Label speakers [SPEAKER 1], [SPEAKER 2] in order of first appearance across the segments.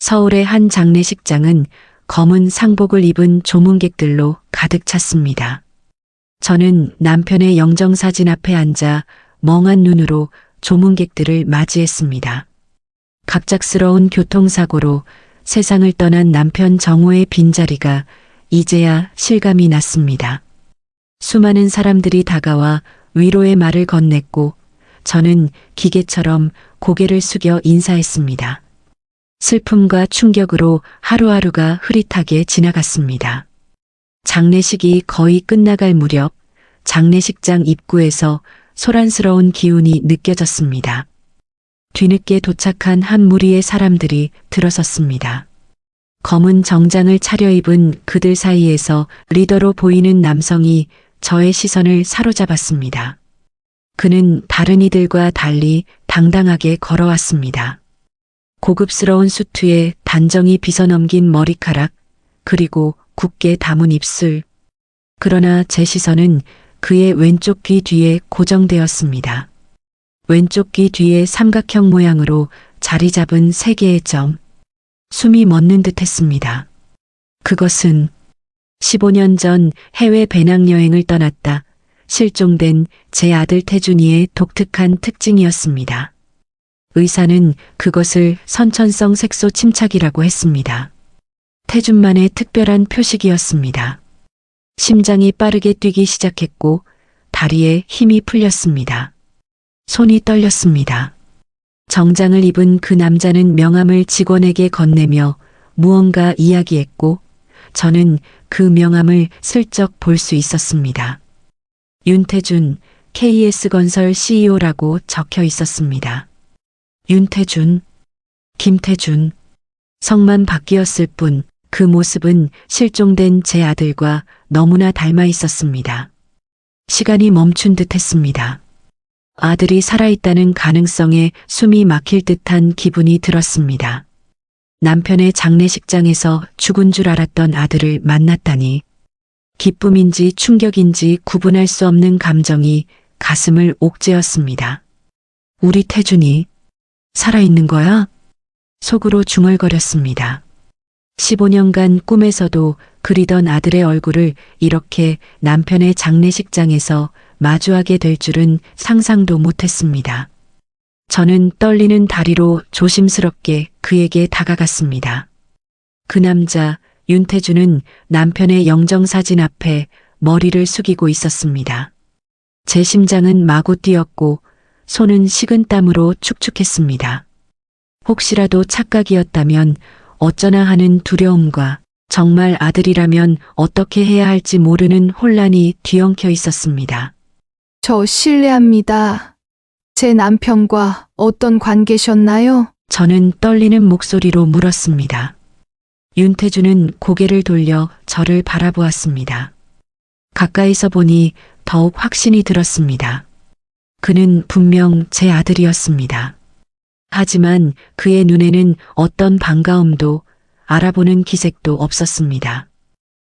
[SPEAKER 1] 서울의 한 장례식장은 검은 상복을 입은 조문객들로 가득 찼습니다. 저는 남편의 영정사진 앞에 앉아 멍한 눈으로 조문객들을 맞이했습니다. 갑작스러운 교통사고로 세상을 떠난 남편 정호의 빈자리가 이제야 실감이 났습니다. 수많은 사람들이 다가와 위로의 말을 건넸고 저는 기계처럼 고개를 숙여 인사했습니다. 슬픔과 충격으로 하루하루가 흐릿하게 지나갔습니다. 장례식이 거의 끝나갈 무렵 장례식장 입구에서 소란스러운 기운이 느껴졌습니다. 뒤늦게 도착한 한 무리의 사람들이 들어섰습니다. 검은 정장을 차려입은 그들 사이에서 리더로 보이는 남성이 저의 시선을 사로잡았습니다. 그는 다른 이들과 달리 당당하게 걸어왔습니다. 고급스러운 수트에 단정히 빗어넘긴 머리카락, 그리고 굳게 담은 입술. 그러나 제 시선은 그의 왼쪽 귀 뒤에 고정되었습니다. 왼쪽 귀 뒤에 삼각형 모양으로 자리 잡은 세 개의 점. 숨이 멎는 듯 했습니다. 그것은 15년 전 해외 배낭여행을 떠났다 실종된 제 아들 태준이의 독특한 특징이었습니다. 의사는 그것을 선천성 색소 침착이라고 했습니다. 태준만의 특별한 표식이었습니다. 심장이 빠르게 뛰기 시작했고 다리에 힘이 풀렸습니다. 손이 떨렸습니다. 정장을 입은 그 남자는 명함을 직원에게 건네며 무언가 이야기했고 저는 그 명함을 슬쩍 볼 수 있었습니다. 윤태준, KS건설 CEO라고 적혀 있었습니다. 윤태준, 김태준, 성만 바뀌었을 뿐 그 모습은 실종된 제 아들과 너무나 닮아 있었습니다. 시간이 멈춘 듯 했습니다. 아들이 살아있다는 가능성에 숨이 막힐 듯한 기분이 들었습니다. 남편의 장례식장에서 죽은 줄 알았던 아들을 만났다니 기쁨인지 충격인지 구분할 수 없는 감정이 가슴을 옥죄었습니다. 우리 태준이 살아있는 거야? 속으로 중얼거렸습니다. 15년간 꿈에서도 그리던 아들의 얼굴을 이렇게 남편의 장례식장에서 마주하게 될 줄은 상상도 못했습니다. 저는 떨리는 다리로 조심스럽게 그에게 다가갔습니다. 그 남자 윤태준은 남편의 영정사진 앞에 머리를 숙이고 있었습니다. 제 심장은 마구 뛰었고 손은 식은 땀으로 축축했습니다. 혹시라도 착각이었다면 어쩌나 하는 두려움과 정말 아들이라면 어떻게 해야 할지 모르는 혼란이 뒤엉켜 있었습니다.
[SPEAKER 2] 저 실례합니다. 제 남편과 어떤 관계셨나요?
[SPEAKER 1] 저는 떨리는 목소리로 물었습니다. 윤태준은 고개를 돌려 저를 바라보았습니다. 가까이서 보니 더욱 확신이 들었습니다. 그는 분명 제 아들이었습니다. 하지만 그의 눈에는 어떤 반가움도 알아보는 기색도 없었습니다.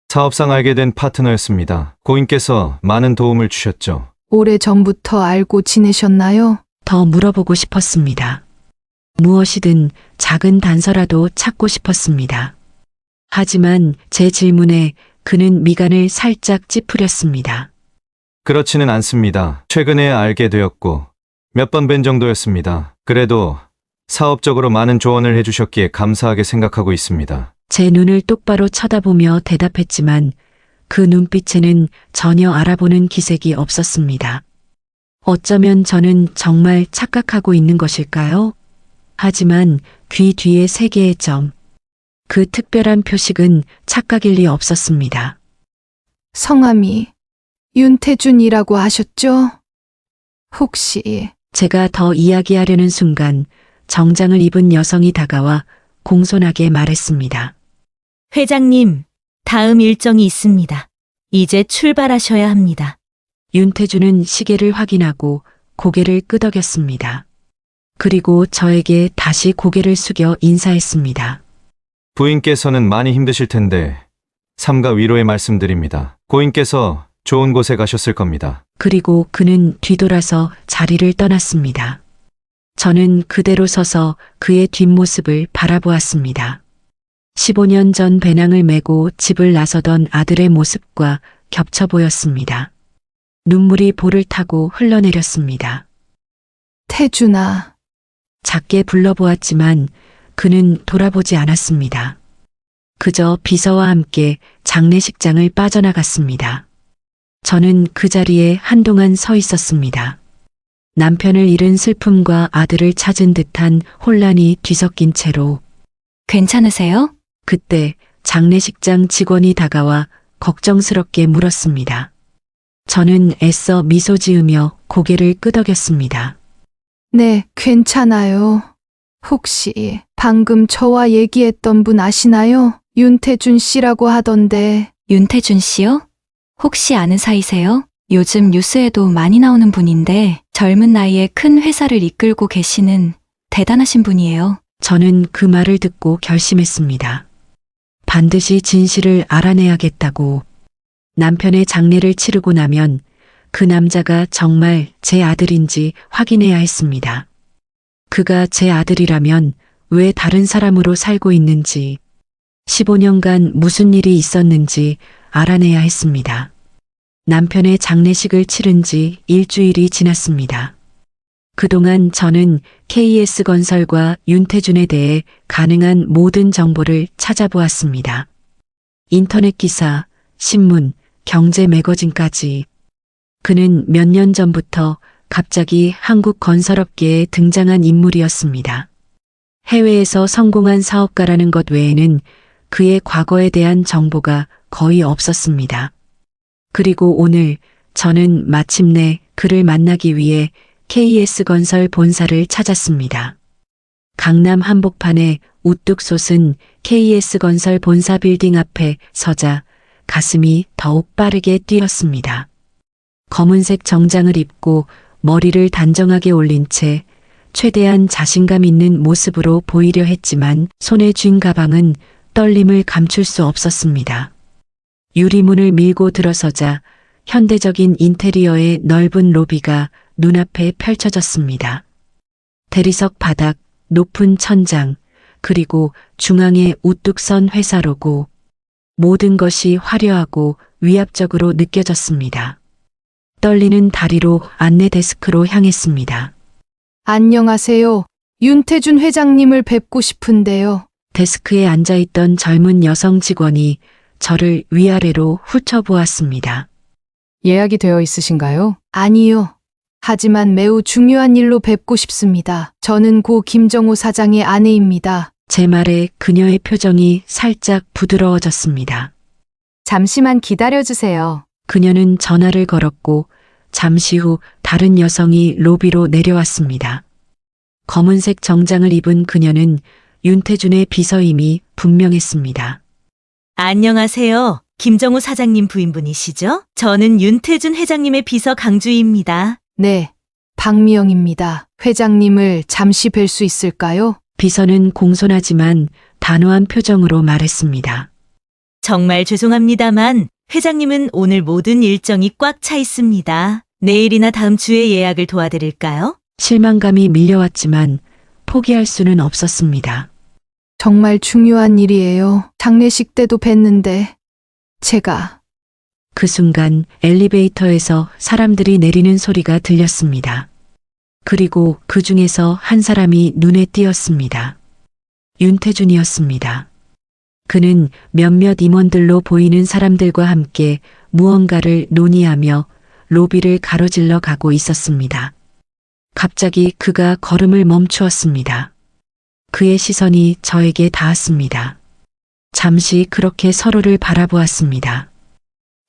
[SPEAKER 3] 사업상 알게 된 파트너였습니다. 고인께서 많은 도움을 주셨죠.
[SPEAKER 2] 오래전부터 알고 지내셨나요?
[SPEAKER 1] 더 물어보고 싶었습니다. 무엇이든 작은 단서라도 찾고 싶었습니다. 하지만 제 질문에 그는 미간을 살짝 찌푸렸습니다.
[SPEAKER 3] 그렇지는 않습니다. 최근에 알게 되었고 몇 번 뵌 정도였습니다. 그래도 사업적으로 많은 조언을 해주셨기에 감사하게 생각하고 있습니다.
[SPEAKER 1] 제 눈을 똑바로 쳐다보며 대답했지만 그 눈빛에는 전혀 알아보는 기색이 없었습니다. 어쩌면 저는 정말 착각하고 있는 것일까요? 하지만 귀 뒤에 세 개의 점, 그 특별한 표식은 착각일 리 없었습니다.
[SPEAKER 2] 성함이 윤태준이라고 하셨죠? 혹시
[SPEAKER 1] 제가 더 이야기하려는 순간 정장을 입은 여성이 다가와 공손하게 말했습니다.
[SPEAKER 4] 회장님, 다음 일정이 있습니다. 이제 출발하셔야 합니다.
[SPEAKER 1] 윤태준은 시계를 확인하고 고개를 끄덕였습니다. 그리고 저에게 다시 고개를 숙여 인사했습니다.
[SPEAKER 3] 부인께서는 많이 힘드실 텐데 삼가 위로의 말씀드립니다. 고인께서 좋은 곳에 가셨을 겁니다.
[SPEAKER 1] 그리고 그는 뒤돌아서 자리를 떠났습니다. 저는 그대로 서서 그의 뒷모습을 바라보았습니다. 15년 전 배낭을 메고 집을 나서던 아들의 모습과 겹쳐 보였습니다. 눈물이 볼을 타고 흘러내렸습니다.
[SPEAKER 2] 태준아,
[SPEAKER 1] 작게 불러보았지만 그는 돌아보지 않았습니다. 그저 비서와 함께 장례식장을 빠져나갔습니다. 저는 그 자리에 한동안 서 있었습니다. 남편을 잃은 슬픔과 아들을 찾은 듯한 혼란이 뒤섞인 채로
[SPEAKER 5] 괜찮으세요?
[SPEAKER 1] 그때 장례식장 직원이 다가와 걱정스럽게 물었습니다. 저는 애써 미소 지으며 고개를 끄덕였습니다.
[SPEAKER 2] 네, 괜찮아요. 혹시 방금 저와 얘기했던 분 아시나요? 윤태준 씨라고 하던데.
[SPEAKER 5] 윤태준 씨요? 혹시 아는 사이세요? 요즘 뉴스에도 많이 나오는 분인데 젊은 나이에 큰 회사를 이끌고 계시는 대단하신 분이에요.
[SPEAKER 1] 저는 그 말을 듣고 결심했습니다. 반드시 진실을 알아내야겠다고. 남편의 장례를 치르고 나면 그 남자가 정말 제 아들인지 확인해야 했습니다. 그가 제 아들이라면 왜 다른 사람으로 살고 있는지, 15년간 무슨 일이 있었는지 알아내야 했습니다. 남편의 장례식을 치른 지 일주일이 지났습니다. 그동안 저는 KS건설과 윤태준에 대해 가능한 모든 정보를 찾아보았습니다. 인터넷 기사, 신문, 경제 매거진까지. 그는 몇 년 전부터 갑자기 한국 건설업계에 등장한 인물이었습니다. 해외에서 성공한 사업가라는 것 외에는 그의 과거에 대한 정보가 거의 없었습니다. 그리고 오늘 저는 마침내 그를 만나기 위해 KS건설 본사를 찾았습니다. 강남 한복판에 우뚝 솟은 KS건설 본사 빌딩 앞에 서자 가슴이 더욱 빠르게 뛰었습니다. 검은색 정장을 입고 머리를 단정하게 올린 채 최대한 자신감 있는 모습으로 보이려 했지만 손에 쥔 가방은 떨림을 감출 수 없었습니다. 유리문을 밀고 들어서자 현대적인 인테리어의 넓은 로비가 눈앞에 펼쳐졌습니다. 대리석 바닥, 높은 천장, 그리고 중앙에 우뚝 선 회사 로고. 모든 것이 화려하고 위압적으로 느껴졌습니다. 떨리는 다리로 안내 데스크로 향했습니다.
[SPEAKER 2] 안녕하세요. 윤태준 회장님을 뵙고 싶은데요.
[SPEAKER 1] 데스크에 앉아있던 젊은 여성 직원이 저를 위아래로 훑어보았습니다.
[SPEAKER 6] 예약이 되어 있으신가요?
[SPEAKER 2] 아니요. 하지만 매우 중요한 일로 뵙고 싶습니다. 저는 고 김정호 사장의 아내입니다.
[SPEAKER 1] 제 말에 그녀의 표정이 살짝 부드러워졌습니다.
[SPEAKER 6] 잠시만 기다려주세요.
[SPEAKER 1] 그녀는 전화를 걸었고 잠시 후 다른 여성이 로비로 내려왔습니다. 검은색 정장을 입은 그녀는 윤태준의 비서임이 분명했습니다.
[SPEAKER 4] 안녕하세요. 김정우 사장님 부인분이시죠? 저는 윤태준 회장님의 비서 강주희입니다.
[SPEAKER 2] 네, 박미영입니다. 회장님을 잠시 뵐 수 있을까요?
[SPEAKER 1] 비서는 공손하지만 단호한 표정으로 말했습니다.
[SPEAKER 4] 정말 죄송합니다만 회장님은 오늘 모든 일정이 꽉 차 있습니다. 내일이나 다음 주에 예약을 도와드릴까요?
[SPEAKER 1] 실망감이 밀려왔지만 포기할 수는 없었습니다.
[SPEAKER 2] 정말 중요한 일이에요. 장례식 때도 뵀는데 제가
[SPEAKER 1] 그 순간 엘리베이터에서 사람들이 내리는 소리가 들렸습니다. 그리고 그 중에서 한 사람이 눈에 띄었습니다. 윤태준이었습니다. 그는 몇몇 임원들로 보이는 사람들과 함께 무언가를 논의하며 로비를 가로질러 가고 있었습니다. 갑자기 그가 걸음을 멈추었습니다. 그의 시선이 저에게 닿았습니다. 잠시 그렇게 서로를 바라보았습니다.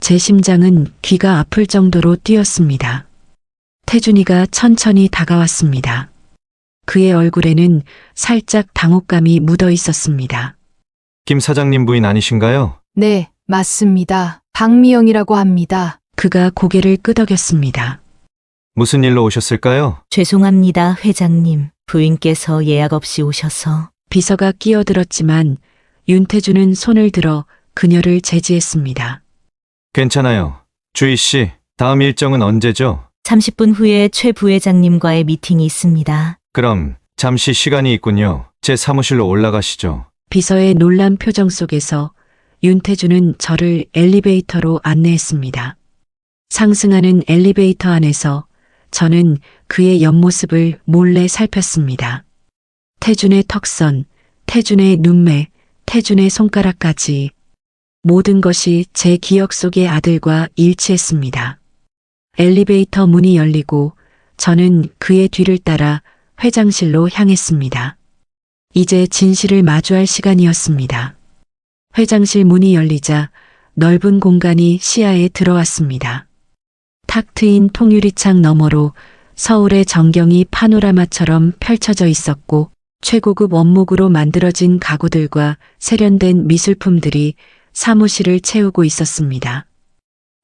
[SPEAKER 1] 제 심장은 귀가 아플 정도로 뛰었습니다. 태준이가 천천히 다가왔습니다. 그의 얼굴에는 살짝 당혹감이 묻어 있었습니다.
[SPEAKER 3] 김 사장님 부인 아니신가요?
[SPEAKER 2] 네, 맞습니다. 박미영이라고 합니다.
[SPEAKER 1] 그가 고개를 끄덕였습니다.
[SPEAKER 3] 무슨 일로 오셨을까요?
[SPEAKER 4] 죄송합니다, 회장님. 부인께서 예약 없이 오셔서.
[SPEAKER 1] 비서가 끼어들었지만 윤태준은 손을 들어 그녀를 제지했습니다.
[SPEAKER 3] 괜찮아요. 주희 씨, 다음 일정은 언제죠?
[SPEAKER 4] 30분 후에 최 부회장님과의 미팅이 있습니다.
[SPEAKER 3] 그럼 잠시 시간이 있군요. 제 사무실로 올라가시죠.
[SPEAKER 1] 비서의 놀란 표정 속에서 윤태주는 저를 엘리베이터로 안내했습니다. 상승하는 엘리베이터 안에서 저는 그의 옆모습을 몰래 살폈습니다. 태준의 턱선, 태준의 눈매, 태준의 손가락까지 모든 것이 제 기억 속의 아들과 일치했습니다. 엘리베이터 문이 열리고 저는 그의 뒤를 따라 회장실로 향했습니다. 이제 진실을 마주할 시간이었습니다. 회장실 문이 열리자 넓은 공간이 시야에 들어왔습니다. 탁 트인 통유리창 너머로 서울의 전경이 파노라마처럼 펼쳐져 있었고 최고급 원목으로 만들어진 가구들과 세련된 미술품들이 사무실을 채우고 있었습니다.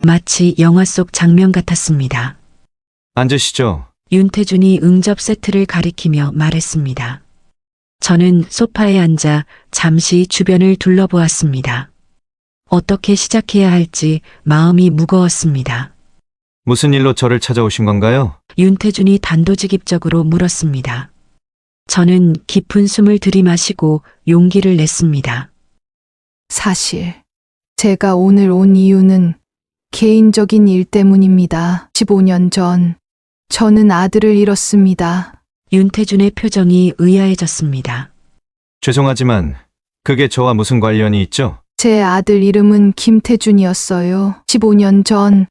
[SPEAKER 1] 마치 영화 속 장면 같았습니다.
[SPEAKER 3] 앉으시죠.
[SPEAKER 1] 윤태준이 응접 세트를 가리키며 말했습니다. 저는 소파에 앉아 잠시 주변을 둘러보았습니다. 어떻게 시작해야 할지 마음이 무거웠습니다.
[SPEAKER 3] 무슨 일로 저를 찾아오신 건가요?
[SPEAKER 1] 윤태준이 단도직입적으로 물었습니다. 저는 깊은 숨을 들이마시고 용기를 냈습니다.
[SPEAKER 2] 사실 제가 오늘 온 이유는 개인적인 일 때문입니다. 15년 전 저는 아들을 잃었습니다.
[SPEAKER 1] 윤태준의 표정이 의아해졌습니다.
[SPEAKER 3] 죄송하지만 그게 저와 무슨 관련이 있죠?
[SPEAKER 2] 제 아들 이름은 김태준이었어요. 15년 전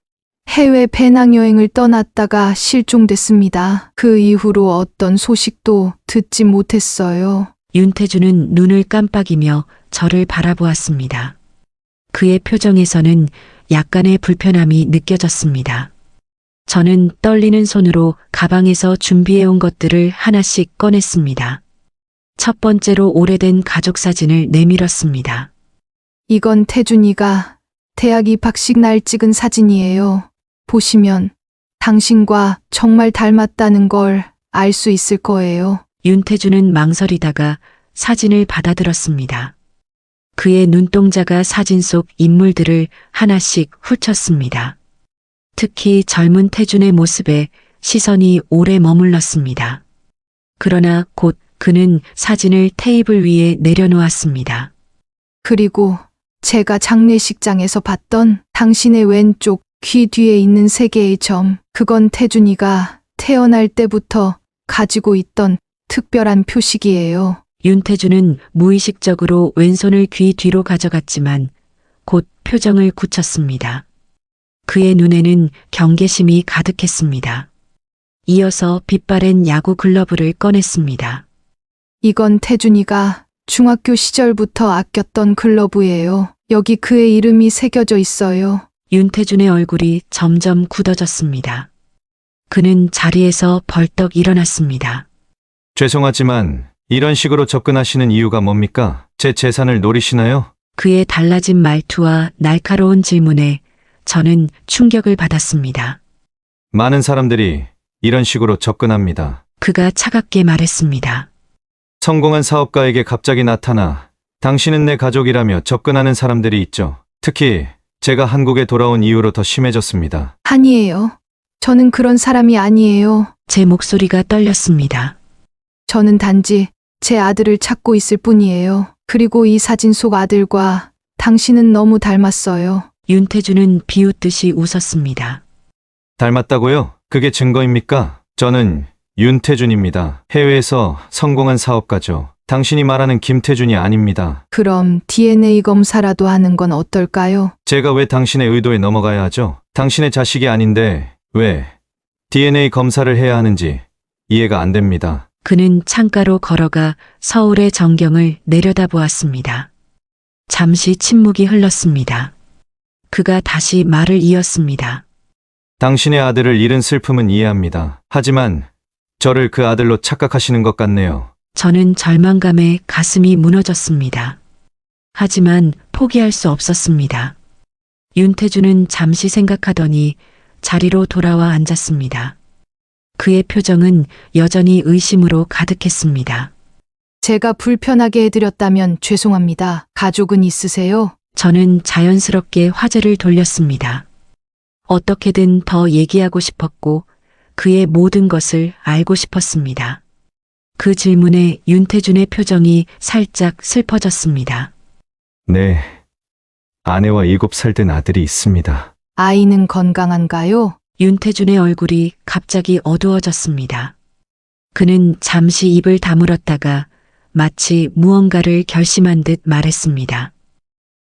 [SPEAKER 2] 해외 배낭여행을 떠났다가 실종됐습니다. 그 이후로 어떤 소식도 듣지 못했어요.
[SPEAKER 1] 윤태준은 눈을 깜빡이며 저를 바라보았습니다. 그의 표정에서는 약간의 불편함이 느껴졌습니다. 저는 떨리는 손으로 가방에서 준비해온 것들을 하나씩 꺼냈습니다. 첫 번째로 오래된 가족 사진을 내밀었습니다.
[SPEAKER 2] 이건 태준이가 대학 입학식 날 찍은 사진이에요. 보시면 당신과 정말 닮았다는 걸 알 수 있을 거예요.
[SPEAKER 1] 윤태준은 망설이다가 사진을 받아들었습니다. 그의 눈동자가 사진 속 인물들을 하나씩 훑었습니다. 특히 젊은 태준의 모습에 시선이 오래 머물렀습니다. 그러나 곧 그는 사진을 테이블 위에 내려놓았습니다.
[SPEAKER 2] 그리고 제가 장례식장에서 봤던 당신의 왼쪽 귀 뒤에 있는 세 개의 점, 그건 태준이가 태어날 때부터 가지고 있던 특별한 표식이에요.
[SPEAKER 1] 윤태준은 무의식적으로 왼손을 귀 뒤로 가져갔지만 곧 표정을 굳혔습니다. 그의 눈에는 경계심이 가득했습니다. 이어서 빛바랜 야구 글러브를 꺼냈습니다.
[SPEAKER 2] 이건 태준이가 중학교 시절부터 아꼈던 글러브예요. 여기 그의 이름이 새겨져 있어요.
[SPEAKER 1] 윤태준의 얼굴이 점점 굳어졌습니다. 그는 자리에서 벌떡 일어났습니다.
[SPEAKER 3] 죄송하지만 이런 식으로 접근하시는 이유가 뭡니까? 제 재산을 노리시나요?
[SPEAKER 1] 그의 달라진 말투와 날카로운 질문에 저는 충격을 받았습니다.
[SPEAKER 3] 많은 사람들이 이런 식으로 접근합니다.
[SPEAKER 1] 그가 차갑게 말했습니다.
[SPEAKER 3] 성공한 사업가에게 갑자기 나타나 당신은 내 가족이라며 접근하는 사람들이 있죠. 특히 제가 한국에 돌아온 이후로 더 심해졌습니다.
[SPEAKER 2] 아니에요. 저는 그런 사람이 아니에요.
[SPEAKER 1] 제 목소리가 떨렸습니다.
[SPEAKER 2] 저는 단지 제 아들을 찾고 있을 뿐이에요. 그리고 이 사진 속 아들과 당신은 너무 닮았어요.
[SPEAKER 1] 윤태준은 비웃듯이 웃었습니다.
[SPEAKER 3] 닮았다고요? 그게 증거입니까? 저는 윤태준입니다. 해외에서 성공한 사업가죠. 당신이 말하는 김태준이 아닙니다.
[SPEAKER 2] 그럼 DNA 검사라도 하는 건 어떨까요?
[SPEAKER 3] 제가 왜 당신의 의도에 넘어가야 하죠? 당신의 자식이 아닌데 왜 DNA 검사를 해야 하는지 이해가 안 됩니다.
[SPEAKER 1] 그는 창가로 걸어가 서울의 전경을 내려다보았습니다. 잠시 침묵이 흘렀습니다. 그가 다시 말을 이었습니다.
[SPEAKER 3] 당신의 아들을 잃은 슬픔은 이해합니다. 하지만 저를 그 아들로 착각하시는 것 같네요.
[SPEAKER 1] 저는 절망감에 가슴이 무너졌습니다. 하지만 포기할 수 없었습니다. 윤태준은 잠시 생각하더니 자리로 돌아와 앉았습니다. 그의 표정은 여전히 의심으로 가득했습니다.
[SPEAKER 2] 제가 불편하게 해드렸다면 죄송합니다. 가족은 있으세요?
[SPEAKER 1] 저는 자연스럽게 화제를 돌렸습니다. 어떻게든 더 얘기하고 싶었고 그의 모든 것을 알고 싶었습니다. 그 질문에 윤태준의 표정이 살짝 슬퍼졌습니다.
[SPEAKER 3] 네. 아내와 7살 된 아들이 있습니다.
[SPEAKER 2] 아이는 건강한가요?
[SPEAKER 1] 윤태준의 얼굴이 갑자기 어두워졌습니다. 그는 잠시 입을 다물었다가 마치 무언가를 결심한 듯 말했습니다.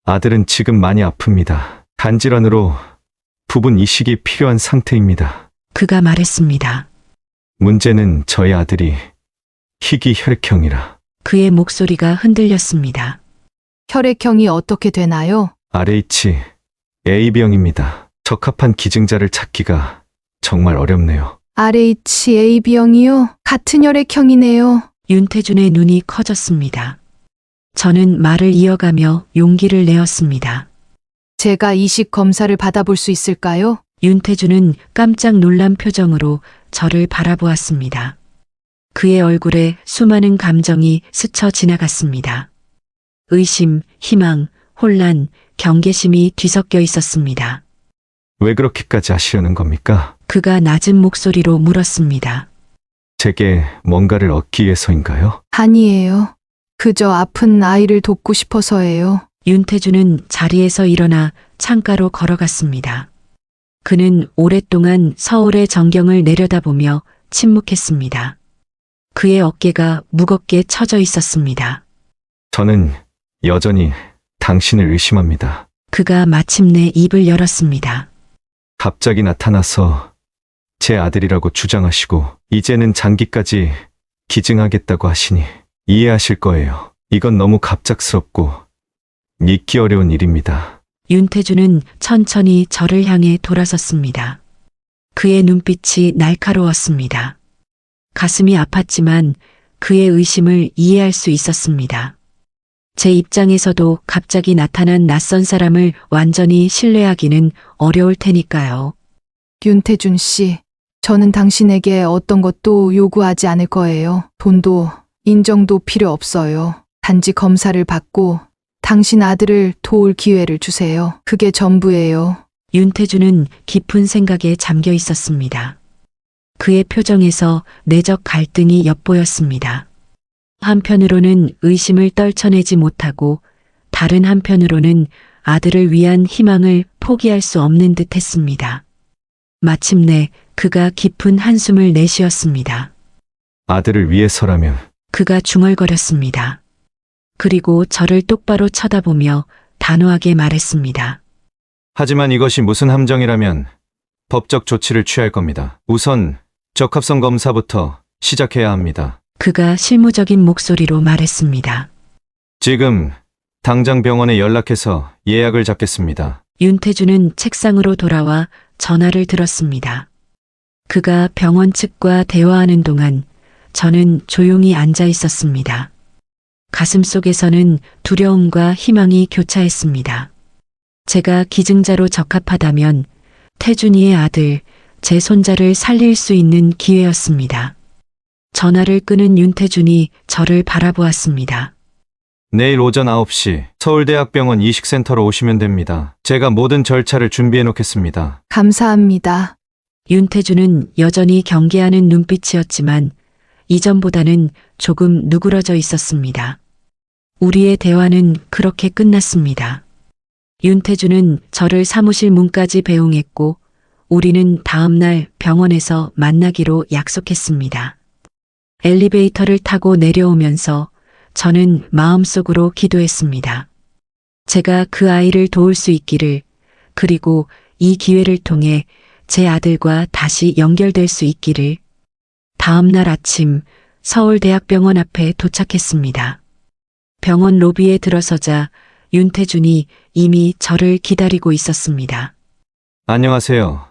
[SPEAKER 3] 아들은 지금 많이 아픕니다. 간질환으로 부분 이식이 필요한 상태입니다.
[SPEAKER 1] 그가 말했습니다.
[SPEAKER 3] 문제는 저희 아들이 희귀 혈액형이라
[SPEAKER 1] 그의 목소리가 흔들렸습니다.
[SPEAKER 2] 혈액형이 어떻게 되나요?
[SPEAKER 3] RH AB형입니다. 적합한 기증자를 찾기가 정말 어렵네요.
[SPEAKER 2] RHAB형이요? 같은 혈액형이네요.
[SPEAKER 1] 윤태준의 눈이 커졌습니다. 저는 말을 이어가며 용기를 내었습니다.
[SPEAKER 2] 제가 이식 검사를 받아볼 수 있을까요?
[SPEAKER 1] 윤태준은 깜짝 놀란 표정으로 저를 바라보았습니다. 그의 얼굴에 수많은 감정이 스쳐 지나갔습니다. 의심, 희망, 혼란, 경계심이 뒤섞여 있었습니다.
[SPEAKER 3] 왜 그렇게까지 하시려는 겁니까?
[SPEAKER 1] 그가 낮은 목소리로 물었습니다.
[SPEAKER 3] 제게 뭔가를 얻기 위해서인가요?
[SPEAKER 2] 아니에요. 그저 아픈 아이를 돕고 싶어서예요.
[SPEAKER 1] 윤태준은 자리에서 일어나 창가로 걸어갔습니다. 그는 오랫동안 서울의 전경을 내려다보며 침묵했습니다. 그의 어깨가 무겁게 처져 있었습니다.
[SPEAKER 3] 저는 여전히 당신을 의심합니다.
[SPEAKER 1] 그가 마침내 입을 열었습니다.
[SPEAKER 3] 갑자기 나타나서 제 아들이라고 주장하시고 이제는 장기까지 기증하겠다고 하시니 이해하실 거예요. 이건 너무 갑작스럽고 믿기 어려운 일입니다.
[SPEAKER 1] 윤태준은 천천히 저를 향해 돌아섰습니다. 그의 눈빛이 날카로웠습니다. 가슴이 아팠지만 그의 의심을 이해할 수 있었습니다. 제 입장에서도 갑자기 나타난 낯선 사람을 완전히 신뢰하기는 어려울 테니까요.
[SPEAKER 2] 윤태준 씨, 저는 당신에게 어떤 것도 요구하지 않을 거예요. 돈도 인정도 필요 없어요. 단지 검사를 받고 당신 아들을 도울 기회를 주세요. 그게 전부예요.
[SPEAKER 1] 윤태준은 깊은 생각에 잠겨 있었습니다. 그의 표정에서 내적 갈등이 엿보였습니다. 한편으로는 의심을 떨쳐내지 못하고 다른 한편으로는 아들을 위한 희망을 포기할 수 없는 듯 했습니다. 마침내 그가 깊은 한숨을 내쉬었습니다.
[SPEAKER 3] 아들을 위해서라면
[SPEAKER 1] 그가 중얼거렸습니다. 그리고 저를 똑바로 쳐다보며 단호하게 말했습니다.
[SPEAKER 3] 하지만 이것이 무슨 함정이라면 법적 조치를 취할 겁니다. 우선 적합성 검사부터 시작해야 합니다.
[SPEAKER 1] 그가 실무적인 목소리로 말했습니다.
[SPEAKER 3] 지금 당장 병원에 연락해서 예약을 잡겠습니다.
[SPEAKER 1] 윤태준은 책상으로 돌아와 전화를 들었습니다. 그가 병원 측과 대화하는 동안 저는 조용히 앉아 있었습니다. 가슴 속에서는 두려움과 희망이 교차했습니다. 제가 기증자로 적합하다면 태준이의 아들, 제 손자를 살릴 수 있는 기회였습니다. 전화를 끊은 윤태준이 저를 바라보았습니다.
[SPEAKER 3] 내일 오전 9시 서울대학병원 이식센터로 오시면 됩니다. 제가 모든 절차를 준비해 놓겠습니다.
[SPEAKER 2] 감사합니다.
[SPEAKER 1] 윤태준은 여전히 경계하는 눈빛이었지만 이전보다는 조금 누그러져 있었습니다. 우리의 대화는 그렇게 끝났습니다. 윤태준은 저를 사무실 문까지 배웅했고 우리는 다음 날 병원에서 만나기로 약속했습니다. 엘리베이터를 타고 내려오면서 저는 마음속으로 기도했습니다. 제가 그 아이를 도울 수 있기를, 그리고 이 기회를 통해 제 아들과 다시 연결될 수 있기를. 다음 날 아침 서울대학병원 앞에 도착했습니다. 병원 로비에 들어서자 윤태준이 이미 저를 기다리고 있었습니다.
[SPEAKER 3] 안녕하세요.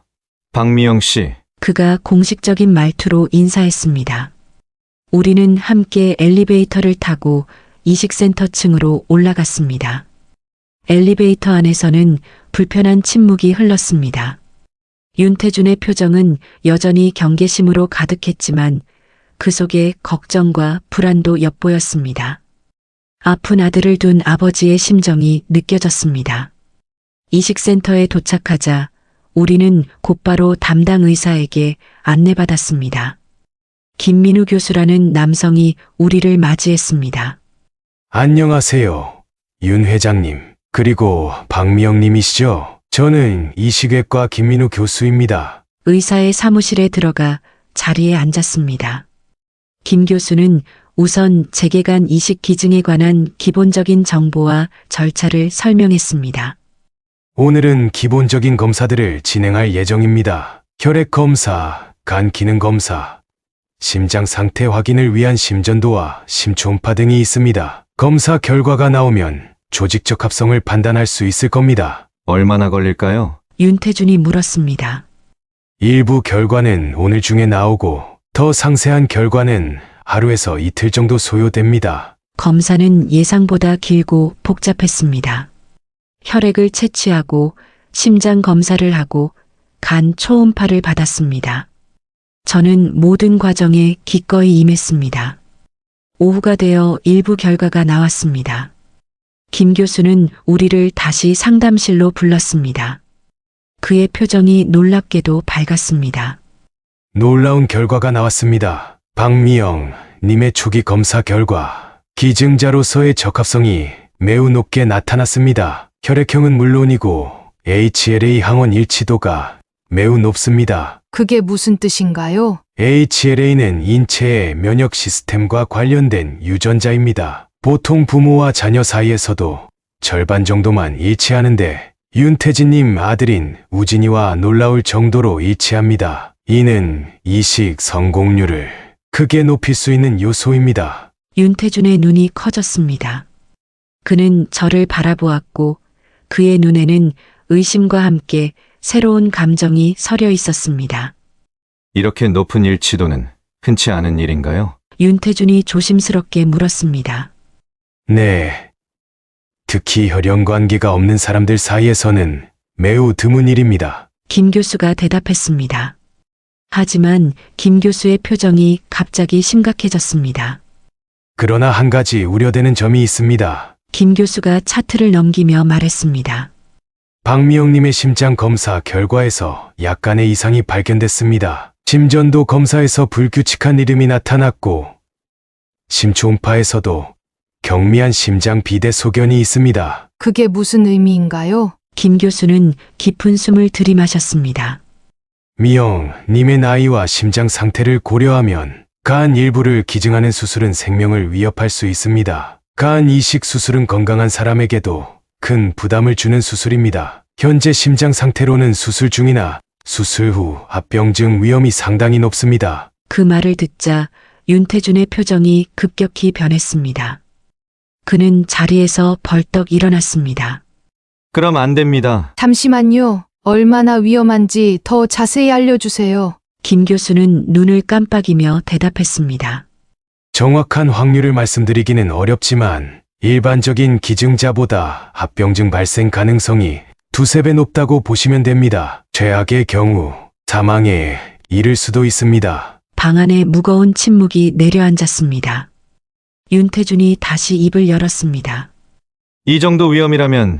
[SPEAKER 3] 박미영 씨.
[SPEAKER 1] 그가 공식적인 말투로 인사했습니다. 우리는 함께 엘리베이터를 타고 이식센터 층으로 올라갔습니다. 엘리베이터 안에서는 불편한 침묵이 흘렀습니다. 윤태준의 표정은 여전히 경계심으로 가득했지만 그 속에 걱정과 불안도 엿보였습니다. 아픈 아들을 둔 아버지의 심정이 느껴졌습니다. 이식센터에 도착하자 우리는 곧바로 담당 의사에게 안내받았습니다. 김민우 교수라는 남성이 우리를 맞이했습니다.
[SPEAKER 7] 안녕하세요. 윤 회장님. 그리고 박미영 님이시죠? 저는 이식외과 김민우 교수입니다.
[SPEAKER 1] 의사의 사무실에 들어가 자리에 앉았습니다. 김 교수는 우선 재개관 이식 기증에 관한 기본적인 정보와 절차를 설명했습니다.
[SPEAKER 7] 오늘은 기본적인 검사들을 진행할 예정입니다. 혈액 검사, 간 기능 검사, 심장 상태 확인을 위한 심전도와 심초음파 등이 있습니다. 검사 결과가 나오면 조직적 합성을 판단할 수 있을 겁니다.
[SPEAKER 3] 얼마나 걸릴까요?
[SPEAKER 1] 윤태준이 물었습니다.
[SPEAKER 7] 일부 결과는 오늘 중에 나오고 더 상세한 결과는 하루에서 이틀 정도 소요됩니다.
[SPEAKER 1] 검사는 예상보다 길고 복잡했습니다. 혈액을 채취하고 심장 검사를 하고 간 초음파를 받았습니다. 저는 모든 과정에 기꺼이 임했습니다. 오후가 되어 일부 결과가 나왔습니다. 김 교수는 우리를 다시 상담실로 불렀습니다. 그의 표정이 놀랍게도 밝았습니다.
[SPEAKER 7] 놀라운 결과가 나왔습니다. 박미영 님의 초기 검사 결과 기증자로서의 적합성이 매우 높게 나타났습니다. 혈액형은 물론이고 HLA 항원 일치도가 매우 높습니다.
[SPEAKER 2] 그게 무슨 뜻인가요?
[SPEAKER 7] HLA는 인체의 면역 시스템과 관련된 유전자입니다. 보통 부모와 자녀 사이에서도 절반 정도만 일치하는데 윤태진님 아들인 우진이와 놀라울 정도로 일치합니다. 이는 이식 성공률을 크게 높일 수 있는 요소입니다.
[SPEAKER 1] 윤태준의 눈이 커졌습니다. 그는 저를 바라보았고 그의 눈에는 의심과 함께 새로운 감정이 서려 있었습니다.
[SPEAKER 3] 이렇게 높은 일치도는 흔치 않은 일인가요?
[SPEAKER 1] 윤태준이 조심스럽게 물었습니다.
[SPEAKER 7] 네. 특히 혈연 관계가 없는 사람들 사이에서는 매우 드문 일입니다.
[SPEAKER 1] 김 교수가 대답했습니다. 하지만 김 교수의 표정이 갑자기 심각해졌습니다.
[SPEAKER 7] 그러나 한 가지 우려되는 점이 있습니다.
[SPEAKER 1] 김 교수가 차트를 넘기며 말했습니다.
[SPEAKER 7] 박미영님의 심장 검사 결과에서 약간의 이상이 발견됐습니다. 심전도 검사에서 불규칙한 이름이 나타났고 심초음파에서도 경미한 심장 비대 소견이 있습니다.
[SPEAKER 2] 그게 무슨 의미인가요?
[SPEAKER 1] 김 교수는 깊은 숨을 들이마셨습니다.
[SPEAKER 7] 미영님의 나이와 심장 상태를 고려하면 간 일부를 기증하는 수술은 생명을 위협할 수 있습니다. 간 이식 수술은 건강한 사람에게도 큰 부담을 주는 수술입니다. 현재 심장 상태로는 수술 중이나 수술 후 합병증 위험이 상당히 높습니다.
[SPEAKER 1] 그 말을 듣자 윤태준의 표정이 급격히 변했습니다. 그는 자리에서 벌떡 일어났습니다.
[SPEAKER 3] 그럼 안 됩니다.
[SPEAKER 2] 잠시만요. 얼마나 위험한지 더 자세히 알려주세요.
[SPEAKER 1] 김 교수는 눈을 깜빡이며 대답했습니다.
[SPEAKER 7] 정확한 확률을 말씀드리기는 어렵지만 일반적인 기증자보다 합병증 발생 가능성이 두세 배 높다고 보시면 됩니다. 최악의 경우 사망에 이를 수도 있습니다.
[SPEAKER 1] 방 안에 무거운 침묵이 내려앉았습니다. 윤태준이 다시 입을 열었습니다.
[SPEAKER 3] 이 정도 위험이라면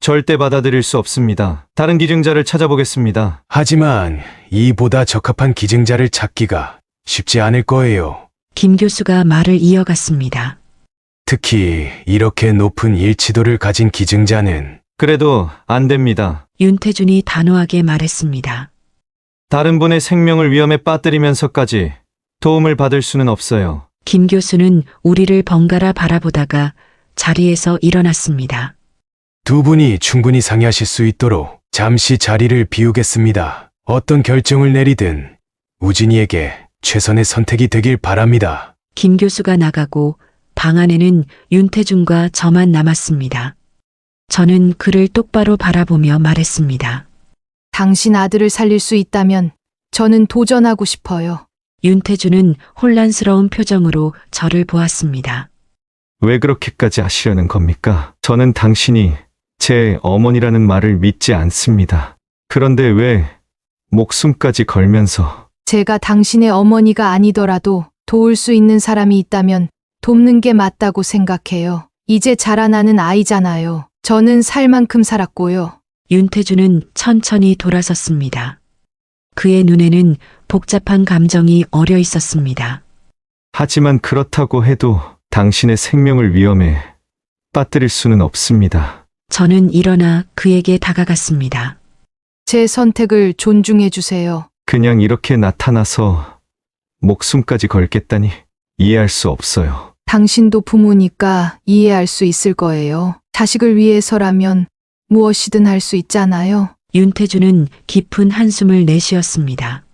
[SPEAKER 3] 절대 받아들일 수 없습니다. 다른 기증자를 찾아보겠습니다.
[SPEAKER 7] 하지만 이보다 적합한 기증자를 찾기가 쉽지 않을 거예요.
[SPEAKER 1] 김 교수가 말을 이어갔습니다.
[SPEAKER 7] 특히 이렇게 높은 일치도를 가진 기증자는
[SPEAKER 3] 그래도 안 됩니다.
[SPEAKER 1] 윤태준이 단호하게 말했습니다.
[SPEAKER 3] 다른 분의 생명을 위험에 빠뜨리면서까지 도움을 받을 수는 없어요.
[SPEAKER 1] 김 교수는 우리를 번갈아 바라보다가 자리에서 일어났습니다.
[SPEAKER 7] 두 분이 충분히 상의하실 수 있도록 잠시 자리를 비우겠습니다. 어떤 결정을 내리든 우진이에게 최선의 선택이 되길 바랍니다.
[SPEAKER 1] 김 교수가 나가고 방 안에는 윤태준과 저만 남았습니다. 저는 그를 똑바로 바라보며 말했습니다.
[SPEAKER 2] 당신 아들을 살릴 수 있다면 저는 도전하고 싶어요.
[SPEAKER 1] 윤태준은 혼란스러운 표정으로 저를 보았습니다.
[SPEAKER 3] 왜 그렇게까지 하시려는 겁니까? 저는 당신이 제 어머니라는 말을 믿지 않습니다. 그런데 왜 목숨까지 걸면서
[SPEAKER 2] 제가 당신의 어머니가 아니더라도 도울 수 있는 사람이 있다면 돕는 게 맞다고 생각해요. 이제 자라나는 아이잖아요. 저는 살 만큼 살았고요.
[SPEAKER 1] 윤태준은 천천히 돌아섰습니다. 그의 눈에는 복잡한 감정이 어려 있었습니다.
[SPEAKER 3] 하지만 그렇다고 해도 당신의 생명을 위험에 빠뜨릴 수는 없습니다.
[SPEAKER 1] 저는 일어나 그에게 다가갔습니다.
[SPEAKER 2] 제 선택을 존중해 주세요.
[SPEAKER 3] 그냥 이렇게 나타나서 목숨까지 걸겠다니 이해할 수 없어요.
[SPEAKER 2] 당신도 부모니까 이해할 수 있을 거예요. 자식을 위해서라면 무엇이든 할 수 있잖아요.
[SPEAKER 1] 윤태주는 깊은 한숨을 내쉬었습니다.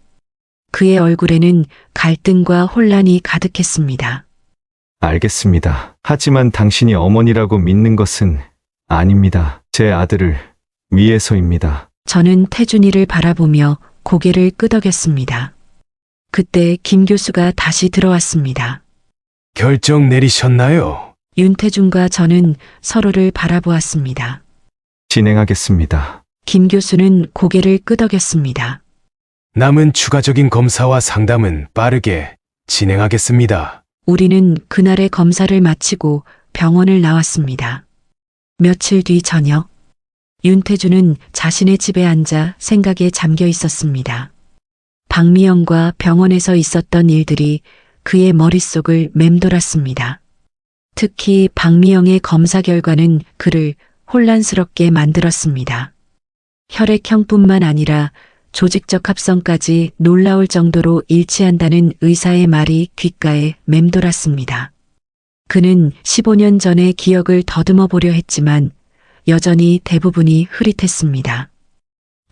[SPEAKER 1] 그의 얼굴에는 갈등과 혼란이 가득했습니다.
[SPEAKER 3] 알겠습니다. 하지만 당신이 어머니라고 믿는 것은 아닙니다. 제 아들을 위해서입니다.
[SPEAKER 1] 저는 태준이를 바라보며 고개를 끄덕였습니다. 그때 김 교수가 다시 들어왔습니다.
[SPEAKER 7] 결정 내리셨나요?
[SPEAKER 1] 윤태준과 저는 서로를 바라보았습니다.
[SPEAKER 3] 진행하겠습니다.
[SPEAKER 1] 김 교수는 고개를 끄덕였습니다.
[SPEAKER 7] 남은 추가적인 검사와 상담은 빠르게 진행하겠습니다.
[SPEAKER 1] 우리는 그날의 검사를 마치고 병원을 나왔습니다. 며칠 뒤 저녁, 윤태주는 자신의 집에 앉아 생각에 잠겨 있었습니다. 박미영과 병원에서 있었던 일들이 그의 머릿속을 맴돌았습니다. 특히 박미영의 검사 결과는 그를 혼란스럽게 만들었습니다. 혈액형뿐만 아니라 조직적 합성까지 놀라울 정도로 일치한다는 의사의 말이 귓가에 맴돌았습니다. 그는 15년 전의 기억을 더듬어 보려 했지만 여전히 대부분이 흐릿했습니다.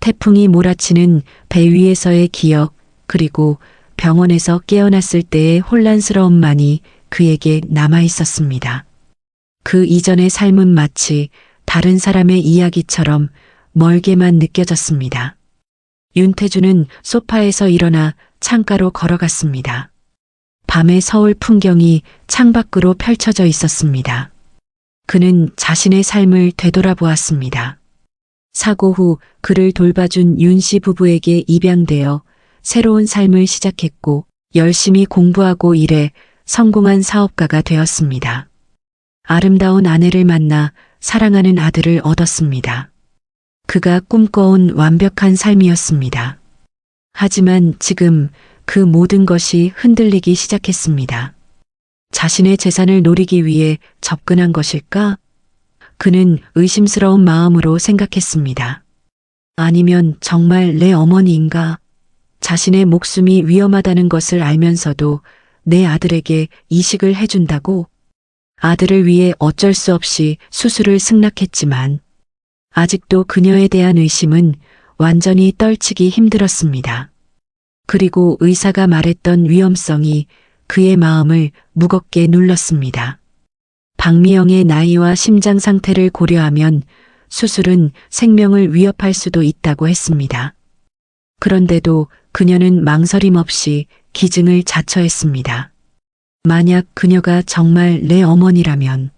[SPEAKER 1] 태풍이 몰아치는 배 위에서의 기억, 그리고 병원에서 깨어났을 때의 혼란스러움만이 그에게 남아 있었습니다. 그 이전의 삶은 마치 다른 사람의 이야기처럼 멀게만 느껴졌습니다. 윤태주는 소파에서 일어나 창가로 걸어갔습니다. 밤의 서울 풍경이 창밖으로 펼쳐져 있었습니다. 그는 자신의 삶을 되돌아보았습니다. 사고 후 그를 돌봐준 윤 씨 부부에게 입양되어 새로운 삶을 시작했고 열심히 공부하고 일해 성공한 사업가가 되었습니다. 아름다운 아내를 만나 사랑하는 아들을 얻었습니다. 그가 꿈꿔온 완벽한 삶이었습니다. 하지만 지금 그 모든 것이 흔들리기 시작했습니다. 자신의 재산을 노리기 위해 접근한 것일까? 그는 의심스러운 마음으로 생각했습니다. 아니면 정말 내 어머니인가? 자신의 목숨이 위험하다는 것을 알면서도 내 아들에게 이식을 해준다고? 아들을 위해 어쩔 수 없이 수술을 승낙했지만 아직도 그녀에 대한 의심은 완전히 떨치기 힘들었습니다. 그리고 의사가 말했던 위험성이 그의 마음을 무겁게 눌렀습니다. 박미영의 나이와 심장 상태를 고려하면 수술은 생명을 위협할 수도 있다고 했습니다. 그런데도 그녀는 망설임 없이 기증을 자처했습니다. 만약 그녀가 정말 내 어머니라면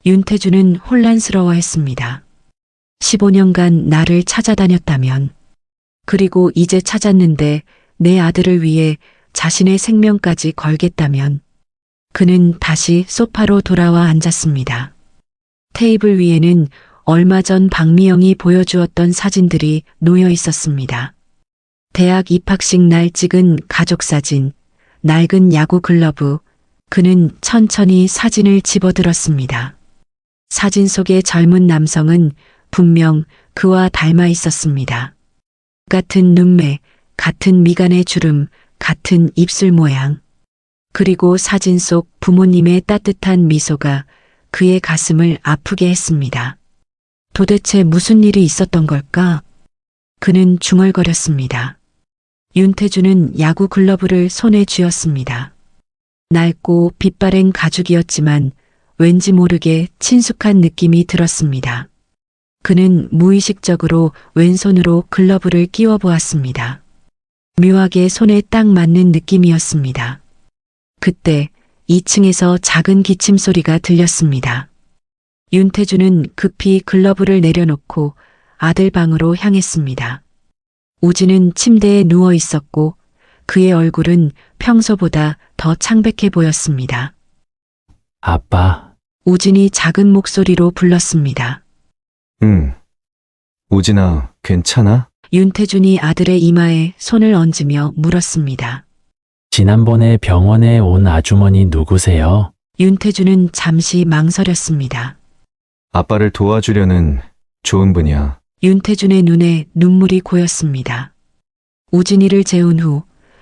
[SPEAKER 1] 윤태주는 혼란스러워했습니다. 15년간 나를 찾아다녔다면, 그리고 이제 찾았는데 내 아들을 위해 자신의 생명까지 걸겠다면, 그는 다시 소파로 돌아와 앉았습니다. 테이블 위에는 얼마 전 박미영이 보여주었던 사진들이 놓여 있었습니다. 대학 입학식 날 찍은 가족사진, 낡은 야구 글러브. 그는 천천히 사진을 집어들었습니다. 사진 속의 젊은 남성은 분명 그와 닮아 있었습니다. 같은 눈매, 같은 미간의 주름, 같은 입술 모양. 그리고 사진 속 부모님의 따뜻한 미소가 그의 가슴을 아프게 했습니다. 도대체 무슨 일이 있었던 걸까? 그는 중얼거렸습니다. 윤태주는 야구 글러브를 손에 쥐었습니다. 낡고 빛바랜 가죽이었지만 왠지 모르게 친숙한 느낌이 들었습니다. 그는 무의식적으로 왼손으로 글러브를 끼워 보았습니다. 묘하게 손에 딱 맞는 느낌이었습니다. 그때 2층에서 작은 기침 소리가 들렸습니다. 윤태주는 급히 글러브를 내려놓고 아들 방으로 향했습니다. 우진은 침대에 누워 있었고 그의 얼굴은 평소보다 더 창백해 보였습니다.
[SPEAKER 7] 아빠,
[SPEAKER 1] 우진이 작은 목소리로 불렀습니다.
[SPEAKER 3] 우진아, 괜찮아?
[SPEAKER 1] 윤태준이 아들의 이마에 손을 얹으며 물었습니다.
[SPEAKER 8] 지난번에 병원에 온 아주머니 누구세요?
[SPEAKER 1] 윤태준은 잠시 망설였습니다.
[SPEAKER 3] 아빠를 도와주려는 좋은 분이야.
[SPEAKER 1] 윤태준의 눈에 눈물이 고였습니다. 우진이를 재운 후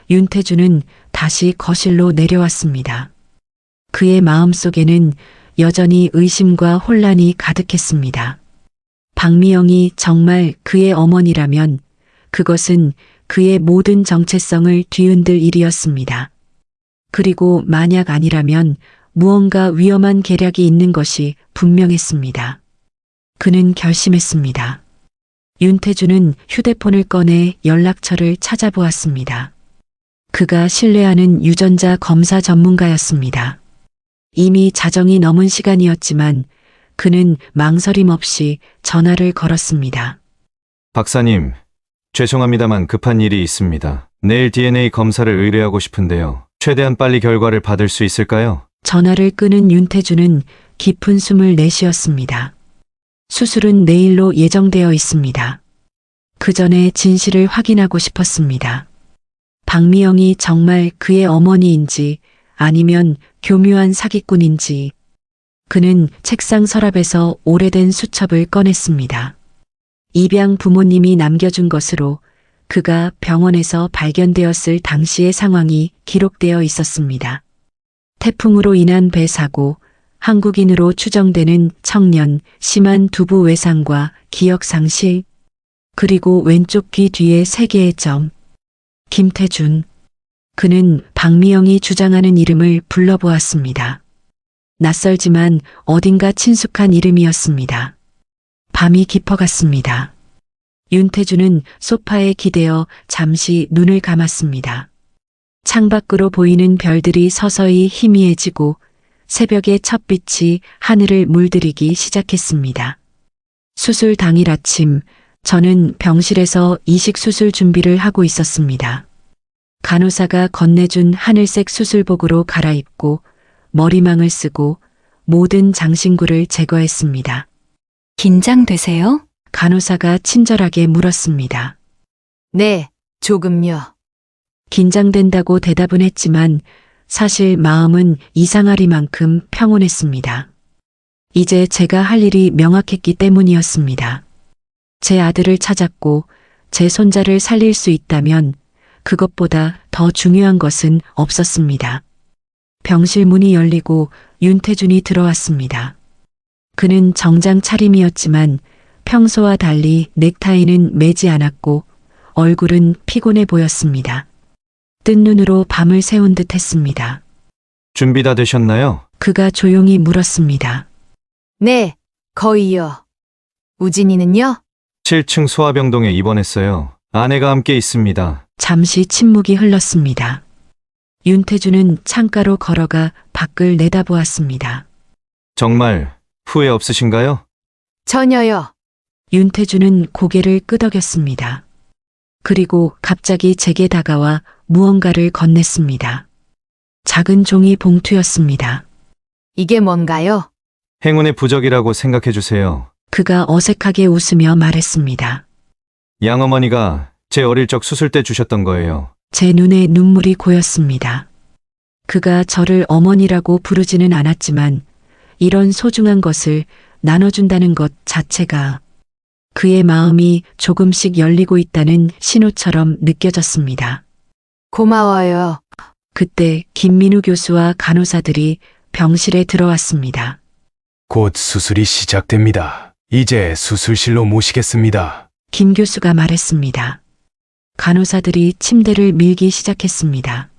[SPEAKER 1] 윤태준은 다시 거실로 내려왔습니다. 그의 마음속에는 여전히 의심과 혼란이 가득했습니다. 박미영이 정말 그의 어머니라면 그것은 그의 모든 정체성을 뒤흔들 일이었습니다. 그리고 만약 아니라면 무언가 위험한 계략이 있는 것이 분명했습니다. 그는 결심했습니다. 윤태준은 휴대폰을 꺼내 연락처를 찾아보았습니다. 그가 신뢰하는 유전자 검사 전문가였습니다. 이미 자정이 넘은 시간이었지만 그는 망설임 없이 전화를 걸었습니다.
[SPEAKER 3] 박사님, 죄송합니다만 급한 일이 있습니다. 내일 DNA 검사를 의뢰하고 싶은데요. 최대한 빨리 결과를 받을 수 있을까요?
[SPEAKER 1] 전화를 끄는 윤태준은 깊은 숨을 내쉬었습니다. 수술은 내일로 예정되어 있습니다. 그 전에 진실을 확인하고 싶었습니다. 박미영이 정말 그의 어머니인지 아니면 교묘한 사기꾼인지. 그는 책상 서랍에서 오래된 수첩을 꺼냈습니다. 입양 부모님이 남겨준 것으로 그가 병원에서 발견되었을 당시의 상황이 기록되어 있었습니다. 태풍으로 인한 배 사고, 한국인으로 추정되는 청년, 심한 두부 외상과 기억 상실, 그리고 왼쪽 귀 뒤에 3개의 점. 김태준. 그는 박미영이 주장하는 이름을 불러보았습니다. 낯설지만 어딘가 친숙한 이름이었습니다. 밤이 깊어갔습니다. 윤태준은 소파에 기대어 잠시 눈을 감았습니다. 창밖으로 보이는 별들이 서서히 희미해지고 새벽의 첫 빛이 하늘을 물들이기 시작했습니다. 수술 당일 아침, 저는 병실에서 이식 수술 준비를 하고 있었습니다. 간호사가 건네준 하늘색 수술복으로 갈아입고 머리망을 쓰고 모든 장신구를 제거했습니다.
[SPEAKER 5] 긴장되세요?
[SPEAKER 1] 간호사가 친절하게 물었습니다.
[SPEAKER 2] 네, 조금요.
[SPEAKER 1] 긴장된다고 대답은 했지만 사실 마음은 이상하리만큼 평온했습니다. 이제 제가 할 일이 명확했기 때문이었습니다. 제 아들을 찾았고 제 손자를 살릴 수 있다면 그것보다 더 중요한 것은 없었습니다. 병실 문이 열리고 윤태준이 들어왔습니다. 그는 정장 차림이었지만 평소와 달리 넥타이는 매지 않았고 얼굴은 피곤해 보였습니다. 뜬 눈으로 밤을 새운 듯 했습니다.
[SPEAKER 3] 준비 다 되셨나요?
[SPEAKER 1] 그가 조용히 물었습니다.
[SPEAKER 2] 네, 거의요. 우진이는요?
[SPEAKER 3] 7층 소아병동에 입원했어요. 아내가 함께 있습니다.
[SPEAKER 1] 잠시 침묵이 흘렀습니다. 윤태준은 창가로 걸어가 밖을 내다보았습니다.
[SPEAKER 3] 정말 후회 없으신가요?
[SPEAKER 2] 전혀요.
[SPEAKER 1] 윤태준은 고개를 끄덕였습니다. 그리고 갑자기 제게 다가와 무언가를 건넸습니다. 작은 종이 봉투였습니다.
[SPEAKER 2] 이게 뭔가요?
[SPEAKER 3] 행운의 부적이라고 생각해 주세요.
[SPEAKER 1] 그가 어색하게 웃으며 말했습니다.
[SPEAKER 3] 양어머니가 제 어릴 적 수술 때 주셨던 거예요.
[SPEAKER 1] 제 눈에 눈물이 고였습니다. 그가 저를 어머니라고 부르지는 않았지만 이런 소중한 것을 나눠준다는 것 자체가 그의 마음이 조금씩 열리고 있다는 신호처럼 느껴졌습니다.
[SPEAKER 2] 고마워요.
[SPEAKER 1] 그때 김민우 교수와 간호사들이 병실에 들어왔습니다.
[SPEAKER 7] 곧 수술이 시작됩니다. 이제 수술실로 모시겠습니다.
[SPEAKER 1] 김 교수가 말했습니다. 간호사들이 침대를 밀기 시작했습니다.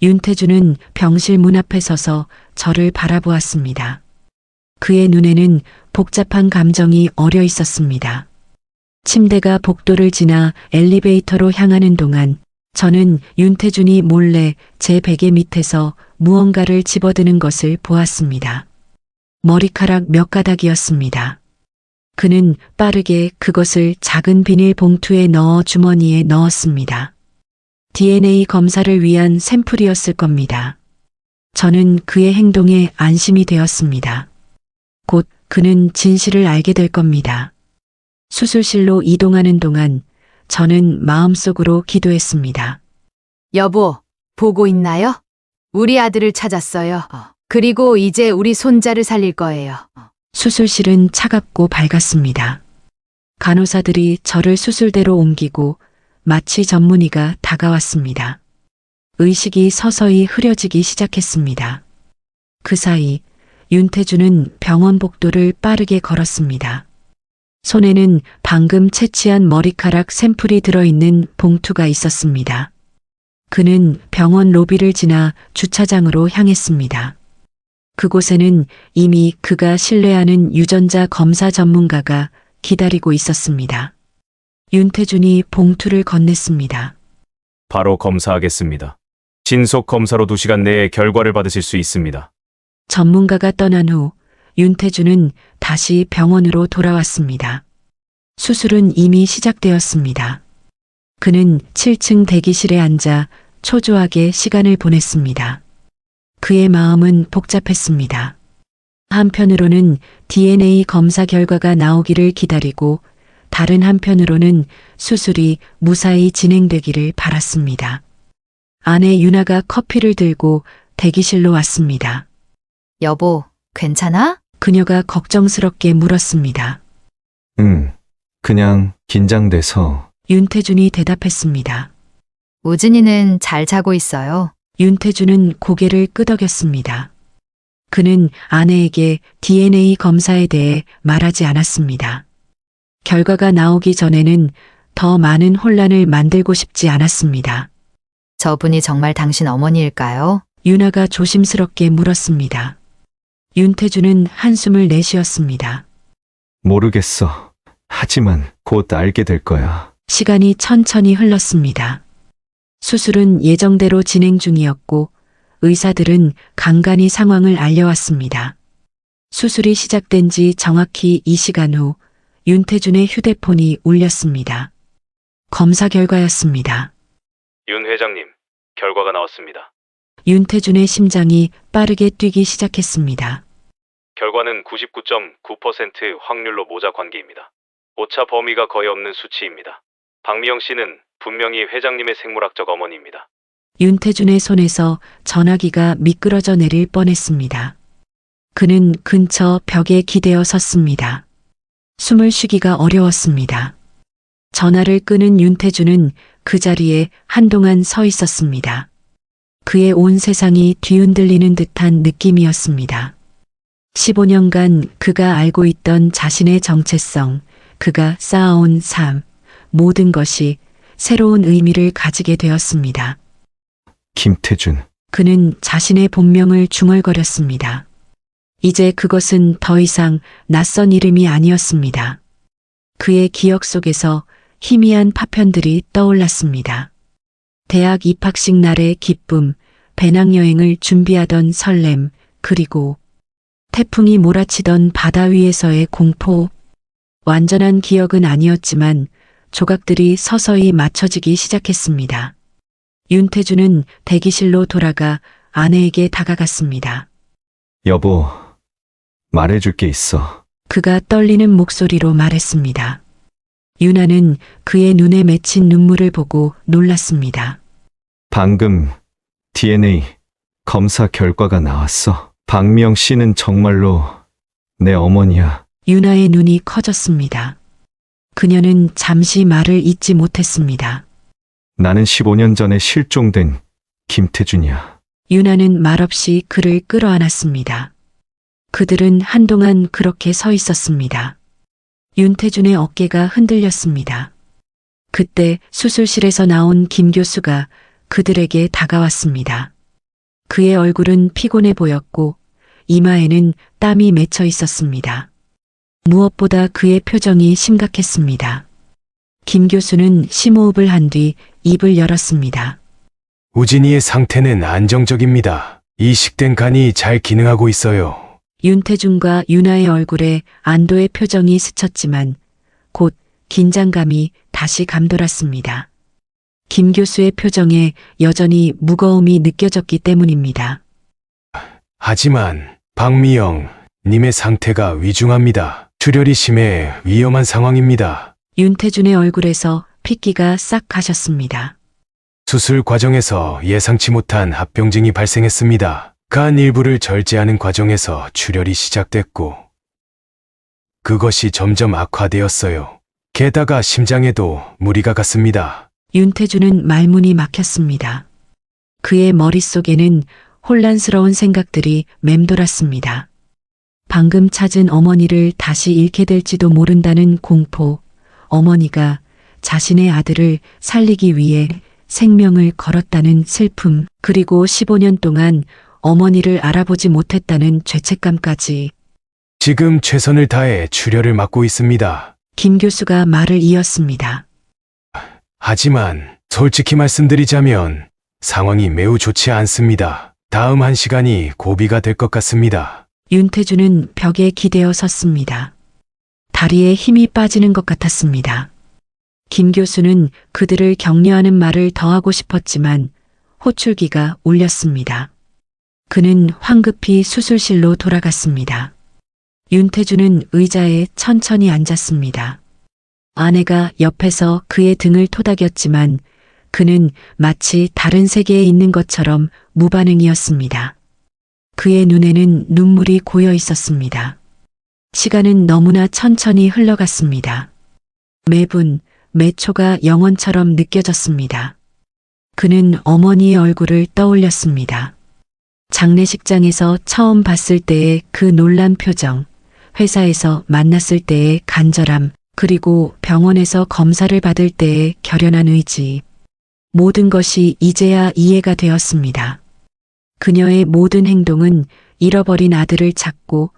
[SPEAKER 1] 윤태준은 병실 문 앞에 서서 저를 바라보았습니다. 그의 눈에는 복잡한 감정이 어려 있었습니다. 침대가 복도를 지나 엘리베이터로 향하는 동안 저는 윤태준이 몰래 제 베개 밑에서 무언가를 집어드는 것을 보았습니다. 머리카락 몇 가닥이었습니다. 그는 빠르게 그것을 작은 비닐 봉투에 넣어 주머니에 넣었습니다. DNA 검사를 위한 샘플이었을 겁니다. 저는 그의 행동에 안심이 되었습니다. 곧 그는 진실을 알게 될 겁니다. 수술실로 이동하는 동안 저는 마음속으로 기도했습니다.
[SPEAKER 6] 여보, 보고 있나요? 우리 아들을 찾았어요. 그리고 이제 우리 손자를 살릴 거예요.
[SPEAKER 1] 수술실은 차갑고 밝았습니다. 간호사들이 저를 수술대로 옮기고 마취 전문의가 다가왔습니다. 의식이 서서히 흐려지기 시작했습니다. 그 사이 윤태주는 병원 복도를 빠르게 걸었습니다. 손에는 방금 채취한 머리카락 샘플이 들어있는 봉투가 있었습니다. 그는 병원 로비를 지나 주차장으로 향했습니다. 그곳에는 이미 그가 신뢰하는 유전자 검사 전문가가 기다리고 있었습니다. 윤태준이 봉투를 건넸습니다.
[SPEAKER 9] 바로 검사하겠습니다. 신속 검사로 2시간 내에 결과를 받으실 수 있습니다.
[SPEAKER 1] 전문가가 떠난 후 윤태준은 다시 병원으로 돌아왔습니다. 수술은 이미 시작되었습니다. 그는 7층 대기실에 앉아 초조하게 시간을 보냈습니다. 그의 마음은 복잡했습니다. 한편으로는 DNA 검사 결과가 나오기를 기다리고 다른 한편으로는 수술이 무사히 진행되기를 바랐습니다. 아내 유나가 커피를 들고 대기실로 왔습니다.
[SPEAKER 6] 여보, 괜찮아?
[SPEAKER 1] 그녀가 걱정스럽게 물었습니다.
[SPEAKER 3] 그냥 긴장돼서.
[SPEAKER 1] 윤태준이 대답했습니다.
[SPEAKER 6] 우진이는 잘 자고 있어요.
[SPEAKER 1] 윤태준은 고개를 끄덕였습니다. 그는 아내에게 DNA 검사에 대해 말하지 않았습니다. 결과가 나오기 전에는 더 많은 혼란을 만들고 싶지 않았습니다.
[SPEAKER 6] 저분이 정말 당신 어머니일까요?
[SPEAKER 1] 유나가 조심스럽게 물었습니다. 윤태준은 한숨을 내쉬었습니다.
[SPEAKER 3] 모르겠어. 하지만 곧 알게 될 거야.
[SPEAKER 1] 시간이 천천히 흘렀습니다. 수술은 예정대로 진행 중이었고 의사들은 간간히 상황을 알려왔습니다. 수술이 시작된 지 정확히 2시간 후 윤태준의 휴대폰이 울렸습니다. 검사 결과였습니다.
[SPEAKER 9] 윤 회장님, 결과가 나왔습니다.
[SPEAKER 1] 윤태준의 심장이 빠르게 뛰기 시작했습니다.
[SPEAKER 9] 결과는 99.9% 확률로 모자 관계입니다. 오차 범위가 거의 없는 수치입니다. 박미영 씨는 분명히 회장님의 생물학적 어머니입니다.
[SPEAKER 1] 윤태준의 손에서 전화기가 미끄러져 내릴 뻔했습니다. 그는 근처 벽에 기대어 섰습니다. 숨을 쉬기가 어려웠습니다. 전화를 끄는 윤태준은 그 자리에 한동안 서 있었습니다. 그의 온 세상이 뒤흔들리는 듯한 느낌이었습니다. 15년간 그가 알고 있던 자신의 정체성, 그가 쌓아온 삶, 모든 것이 새로운 의미를 가지게 되었습니다.
[SPEAKER 3] 김태준.
[SPEAKER 1] 그는 자신의 본명을 중얼거렸습니다. 이제 그것은 더 이상 낯선 이름이 아니었습니다. 그의 기억 속에서 희미한 파편들이 떠올랐습니다. 대학 입학식 날의 기쁨, 배낭여행을 준비하던 설렘, 그리고 태풍이 몰아치던 바다 위에서의 공포. 완전한 기억은 아니었지만 조각들이 서서히 맞춰지기 시작했습니다. 윤태준은 대기실로 돌아가 아내에게 다가갔습니다.
[SPEAKER 3] 여보, 말해줄 게 있어.
[SPEAKER 1] 그가 떨리는 목소리로 말했습니다. 유나는 그의 눈에 맺힌 눈물을 보고 놀랐습니다.
[SPEAKER 3] 방금 DNA 검사 결과가 나왔어. 박미영 씨는 정말로 내 어머니야.
[SPEAKER 1] 유나의 눈이 커졌습니다. 그녀는 잠시 말을 잇지 못했습니다.
[SPEAKER 3] 나는 15년 전에 실종된 김태준이야.
[SPEAKER 1] 유나는 말없이 그를 끌어안았습니다. 그들은 한동안 그렇게 서 있었습니다. 윤태준의 어깨가 흔들렸습니다. 그때 수술실에서 나온 김 교수가 그들에게 다가왔습니다. 그의 얼굴은 피곤해 보였고 이마에는 땀이 맺혀 있었습니다. 무엇보다 그의 표정이 심각했습니다. 김 교수는 심호흡을 한 뒤 입을 열었습니다.
[SPEAKER 7] 우진이의 상태는 안정적입니다. 이식된 간이 잘 기능하고 있어요.
[SPEAKER 1] 윤태준과 유나의 얼굴에 안도의 표정이 스쳤지만 곧 긴장감이 다시 감돌았습니다. 김 교수의 표정에 여전히 무거움이 느껴졌기 때문입니다.
[SPEAKER 7] 하지만 박미영 님의 상태가 위중합니다. 출혈이 심해 위험한 상황입니다.
[SPEAKER 1] 윤태준의 얼굴에서 핏기가 싹 가셨습니다.
[SPEAKER 7] 수술 과정에서 예상치 못한 합병증이 발생했습니다. 간 일부를 절제하는 과정에서 출혈이 시작됐고, 그것이 점점 악화되었어요. 게다가 심장에도 무리가 갔습니다.
[SPEAKER 1] 윤태주는 말문이 막혔습니다. 그의 머릿속에는 혼란스러운 생각들이 맴돌았습니다. 방금 찾은 어머니를 다시 잃게 될지도 모른다는 공포, 어머니가 자신의 아들을 살리기 위해 생명을 걸었다는 슬픔, 그리고 15년 동안 어머니를 알아보지 못했다는 죄책감까지.
[SPEAKER 7] 지금 최선을 다해 출혈을 막고 있습니다.
[SPEAKER 1] 김 교수가 말을 이었습니다.
[SPEAKER 7] 하지만 솔직히 말씀드리자면 상황이 매우 좋지 않습니다. 다음 1시간이 고비가 될 것 같습니다.
[SPEAKER 1] 윤태주는 벽에 기대어 섰습니다. 다리에 힘이 빠지는 것 같았습니다. 김 교수는 그들을 격려하는 말을 더하고 싶었지만 호출기가 울렸습니다. 그는 황급히 수술실로 돌아갔습니다. 윤태주는 의자에 천천히 앉았습니다. 아내가 옆에서 그의 등을 토닥였지만 그는 마치 다른 세계에 있는 것처럼 무반응이었습니다. 그의 눈에는 눈물이 고여 있었습니다. 시간은 너무나 천천히 흘러갔습니다. 매분, 매초가 영원처럼 느껴졌습니다. 그는 어머니의 얼굴을 떠올렸습니다. 장례식장에서 처음 봤을 때의 그 놀란 표정, 회사에서 만났을 때의 간절함, 그리고 병원에서 검사를 받을 때의 결연한 의지. 모든 것이 이제야 이해가 되었습니다. 그녀의 모든 행동은 잃어버린 아들을 찾고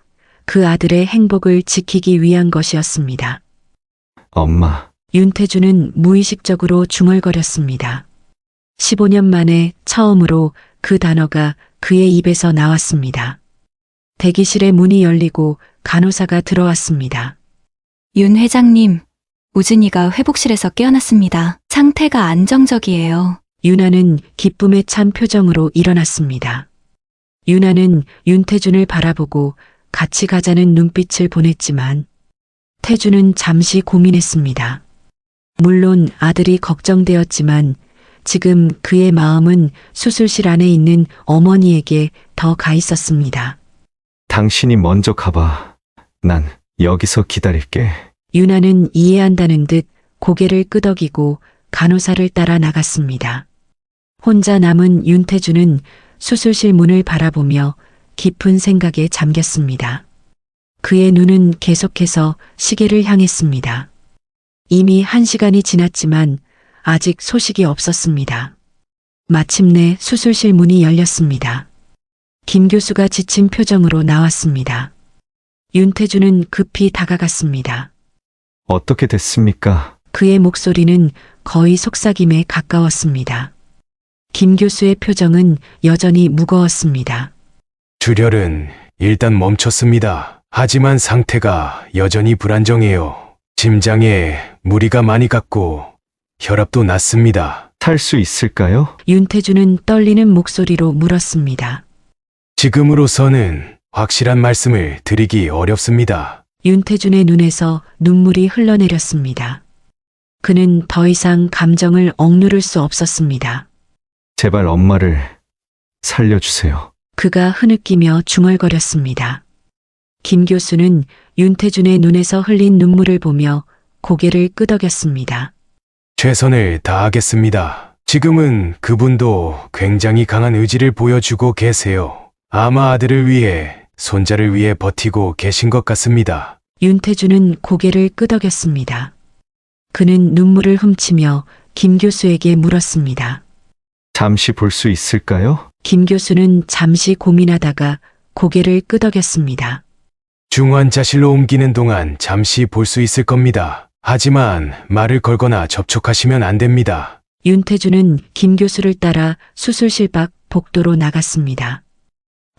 [SPEAKER 1] 그 아들의 행복을 지키기 위한 것이었습니다.
[SPEAKER 3] 엄마,
[SPEAKER 1] 윤태주는 무의식적으로 중얼거렸습니다. 15년 만에 처음으로 그 단어가 그의 입에서 나왔습니다. 대기실의 문이 열리고 간호사가 들어왔습니다.
[SPEAKER 5] 윤 회장님, 우진이가 회복실에서 깨어났습니다. 상태가 안정적이에요.
[SPEAKER 1] 윤아는 기쁨에 찬 표정으로 일어났습니다. 윤아는 윤태준을 바라보고 같이 가자는 눈빛을 보냈지만 태준은 잠시 고민했습니다. 물론 아들이 걱정되었지만 지금 그의 마음은 수술실 안에 있는 어머니에게 더 가 있었습니다.
[SPEAKER 3] 당신이 먼저 가봐. 난 여기서 기다릴게.
[SPEAKER 1] 윤아는 이해한다는 듯 고개를 끄덕이고 간호사를 따라 나갔습니다. 혼자 남은 윤태주는 수술실 문을 바라보며 깊은 생각에 잠겼습니다. 그의 눈은 계속해서 시계를 향했습니다. 이미 1시간이 지났지만 아직 소식이 없었습니다. 마침내 수술실 문이 열렸습니다. 김 교수가 지친 표정으로 나왔습니다. 윤태주는 급히 다가갔습니다.
[SPEAKER 3] 어떻게 됐습니까?
[SPEAKER 1] 그의 목소리는 거의 속삭임에 가까웠습니다. 김 교수의 표정은 여전히 무거웠습니다.
[SPEAKER 7] 출혈은 일단 멈췄습니다. 하지만 상태가 여전히 불안정해요. 심장에 무리가 많이 갔고 혈압도 낮습니다.
[SPEAKER 3] 살 수 있을까요?
[SPEAKER 1] 윤태주는 떨리는 목소리로 물었습니다.
[SPEAKER 7] 지금으로서는 확실한 말씀을 드리기 어렵습니다.
[SPEAKER 1] 윤태준의 눈에서 눈물이 흘러내렸습니다. 그는 더 이상 감정을 억누를 수 없었습니다.
[SPEAKER 3] 제발 엄마를 살려주세요.
[SPEAKER 1] 그가 흐느끼며 중얼거렸습니다. 김 교수는 윤태준의 눈에서 흘린 눈물을 보며 고개를 끄덕였습니다.
[SPEAKER 7] 최선을 다하겠습니다. 지금은 그분도 굉장히 강한 의지를 보여주고 계세요. 아마 아들을 위해, 손자를 위해 버티고 계신 것 같습니다.
[SPEAKER 1] 윤태준은 고개를 끄덕였습니다. 그는 눈물을 훔치며 김 교수에게 물었습니다.
[SPEAKER 3] 잠시 볼 수 있을까요?
[SPEAKER 1] 김 교수는 잠시 고민하다가 고개를 끄덕였습니다.
[SPEAKER 7] 중환자실로 옮기는 동안 잠시 볼 수 있을 겁니다. 하지만 말을 걸거나 접촉하시면 안 됩니다.
[SPEAKER 1] 윤태준은 김 교수를 따라 수술실 밖 복도로 나갔습니다.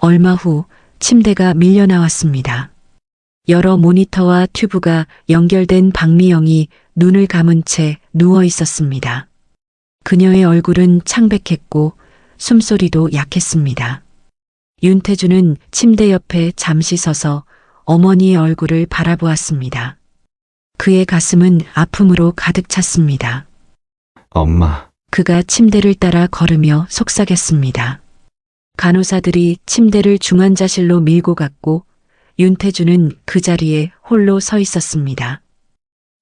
[SPEAKER 1] 얼마 후 침대가 밀려 나왔습니다. 여러 모니터와 튜브가 연결된 박미영이 눈을 감은 채 누워 있었습니다. 그녀의 얼굴은 창백했고 숨소리도 약했습니다. 윤태준은 침대 옆에 잠시 서서 어머니의 얼굴을 바라보았습니다. 그의 가슴은 아픔으로 가득 찼습니다.
[SPEAKER 3] 엄마.
[SPEAKER 1] 그가 침대를 따라 걸으며 속삭였습니다. 간호사들이 침대를 중환자실로 밀고 갔고 윤태주는 그 자리에 홀로 서 있었습니다.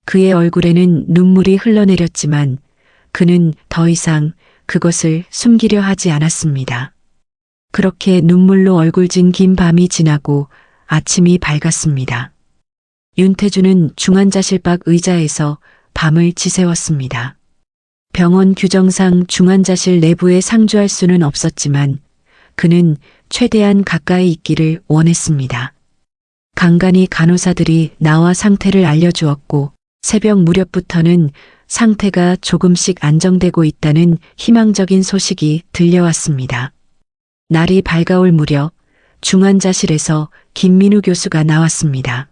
[SPEAKER 1] 그의 얼굴에는 눈물이 흘러내렸지만 그는 더 이상 그것을 숨기려 하지 않았습니다. 그렇게 눈물로 얼굴진 긴 밤이 지나고 아침이 밝았습니다. 윤태주는 중환자실 밖 의자에서 밤을 지새웠습니다. 병원 규정상 중환자실 내부에 상주할 수는 없었지만 그는 최대한 가까이 있기를 원했습니다. 간간히 간호사들이 나와 상태를 알려주었고 새벽 무렵부터는 상태가 조금씩 안정되고 있다는 희망적인 소식이 들려왔습니다. 날이 밝아올 무렵 중환자실에서 김민우 교수가 나왔습니다.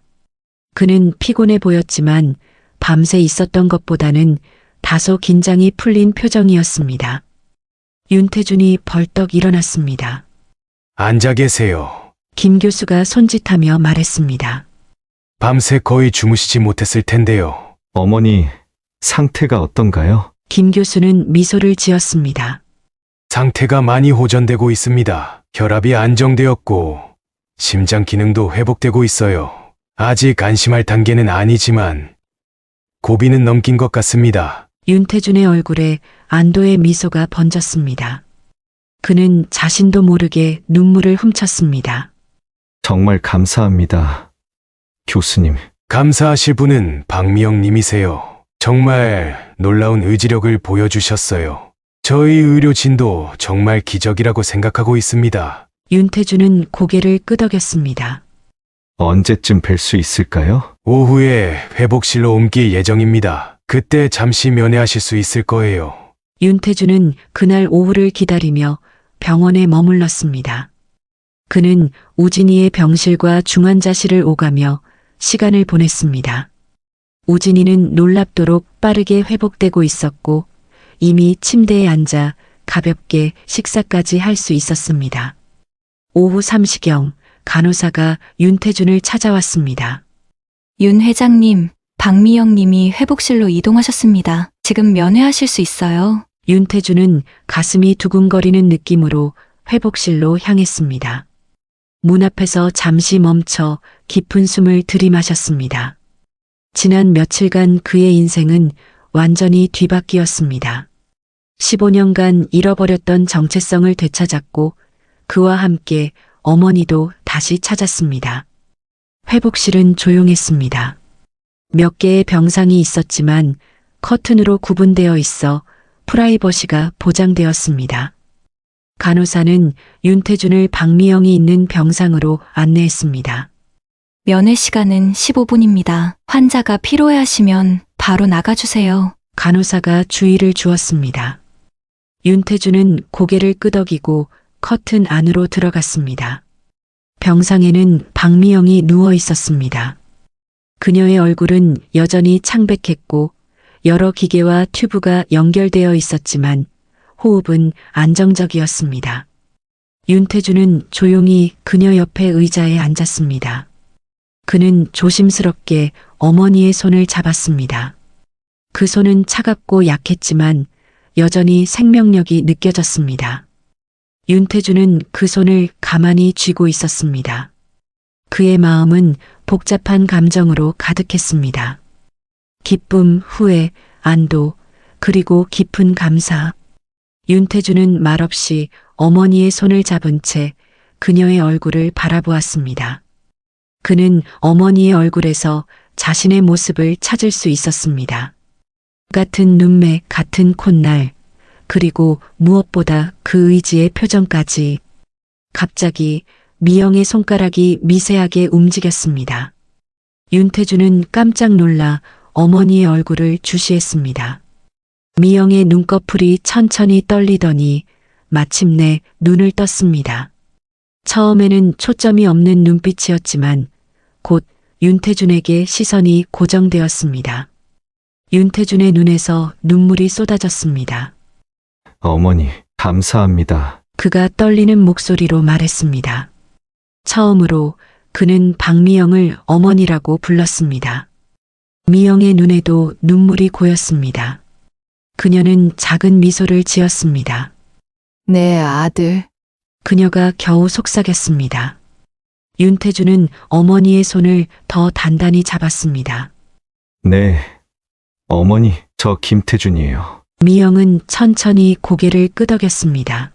[SPEAKER 1] 그는 피곤해 보였지만 밤새 있었던 것보다는 다소 긴장이 풀린 표정이었습니다. 윤태준이 벌떡 일어났습니다.
[SPEAKER 7] 앉아 계세요.
[SPEAKER 1] 김 교수가 손짓하며 말했습니다.
[SPEAKER 7] 밤새 거의 주무시지 못했을 텐데요.
[SPEAKER 3] 어머니, 상태가 어떤가요?
[SPEAKER 1] 김 교수는 미소를 지었습니다.
[SPEAKER 7] 상태가 많이 호전되고 있습니다. 혈압이 안정되었고 심장 기능도 회복되고 있어요. 아직 안심할 단계는 아니지만 고비는 넘긴 것 같습니다.
[SPEAKER 1] 윤태준의 얼굴에 안도의 미소가 번졌습니다. 그는 자신도 모르게 눈물을 훔쳤습니다.
[SPEAKER 3] 정말 감사합니다. 교수님.
[SPEAKER 7] 감사하실 분은 박미영 님이세요. 정말 놀라운 의지력을 보여주셨어요. 저희 의료진도 정말 기적이라고 생각하고 있습니다.
[SPEAKER 1] 윤태준은 고개를 끄덕였습니다.
[SPEAKER 3] 언제쯤 뵐 수 있을까요?
[SPEAKER 7] 오후에 회복실로 옮길 예정입니다. 그때 잠시 면회하실 수 있을 거예요.
[SPEAKER 1] 윤태준은 그날 오후를 기다리며 병원에 머물렀습니다. 그는 우진이의 병실과 중환자실을 오가며 시간을 보냈습니다. 우진이는 놀랍도록 빠르게 회복되고 있었고 이미 침대에 앉아 가볍게 식사까지 할 수 있었습니다. 오후 3시경 간호사가 윤태준을 찾아왔습니다.
[SPEAKER 5] 윤 회장님, 박미영 님이 회복실로 이동하셨습니다. 지금 면회하실 수 있어요.
[SPEAKER 1] 윤태준은 가슴이 두근거리는 느낌으로 회복실로 향했습니다. 문 앞에서 잠시 멈춰 깊은 숨을 들이마셨습니다. 지난 며칠간 그의 인생은 완전히 뒤바뀌었습니다. 15년간 잃어버렸던 정체성을 되찾았고 그와 함께 어머니도 다시 찾았습니다. 회복실은 조용했습니다. 몇 개의 병상이 있었지만 커튼으로 구분되어 있어 프라이버시가 보장되었습니다. 간호사는 윤태준을 박미영이 있는 병상으로 안내했습니다.
[SPEAKER 5] 면회 시간은 15분입니다. 환자가 피로해하시면 바로 나가주세요.
[SPEAKER 1] 간호사가 주의를 주었습니다. 윤태준은 고개를 끄덕이고 커튼 안으로 들어갔습니다. 병상에는 박미영이 누워 있었습니다. 그녀의 얼굴은 여전히 창백했고 여러 기계와 튜브가 연결되어 있었지만 호흡은 안정적이었습니다. 윤태준은 조용히 그녀 옆에 의자에 앉았습니다. 그는 조심스럽게 어머니의 손을 잡았습니다. 그 손은 차갑고 약했지만 여전히 생명력이 느껴졌습니다. 윤태준은 그 손을 가만히 쥐고 있었습니다. 그의 마음은 복잡한 감정으로 가득했습니다. 기쁨, 후회, 안도, 그리고 깊은 감사. 윤태준은 말없이 어머니의 손을 잡은 채 그녀의 얼굴을 바라보았습니다. 그는 어머니의 얼굴에서 자신의 모습을 찾을 수 있었습니다. 같은 눈매, 같은 콧날, 그리고 무엇보다 그 의지의 표정까지. 갑자기 미영의 손가락이 미세하게 움직였습니다. 윤태준은 깜짝 놀라 어머니의 얼굴을 주시했습니다. 미영의 눈꺼풀이 천천히 떨리더니 마침내 눈을 떴습니다. 처음에는 초점이 없는 눈빛이었지만 곧 윤태준에게 시선이 고정되었습니다. 윤태준의 눈에서 눈물이 쏟아졌습니다.
[SPEAKER 3] 어머니, 감사합니다.
[SPEAKER 1] 그가 떨리는 목소리로 말했습니다. 처음으로 그는 박미영을 어머니라고 불렀습니다. 미영의 눈에도 눈물이 고였습니다. 그녀는 작은 미소를 지었습니다.
[SPEAKER 2] 내 아들.
[SPEAKER 1] 그녀가 겨우 속삭였습니다. 윤태주는 어머니의 손을 더 단단히 잡았습니다.
[SPEAKER 3] 네, 어머니, 저 김태준이에요.
[SPEAKER 1] 미영은 천천히 고개를 끄덕였습니다.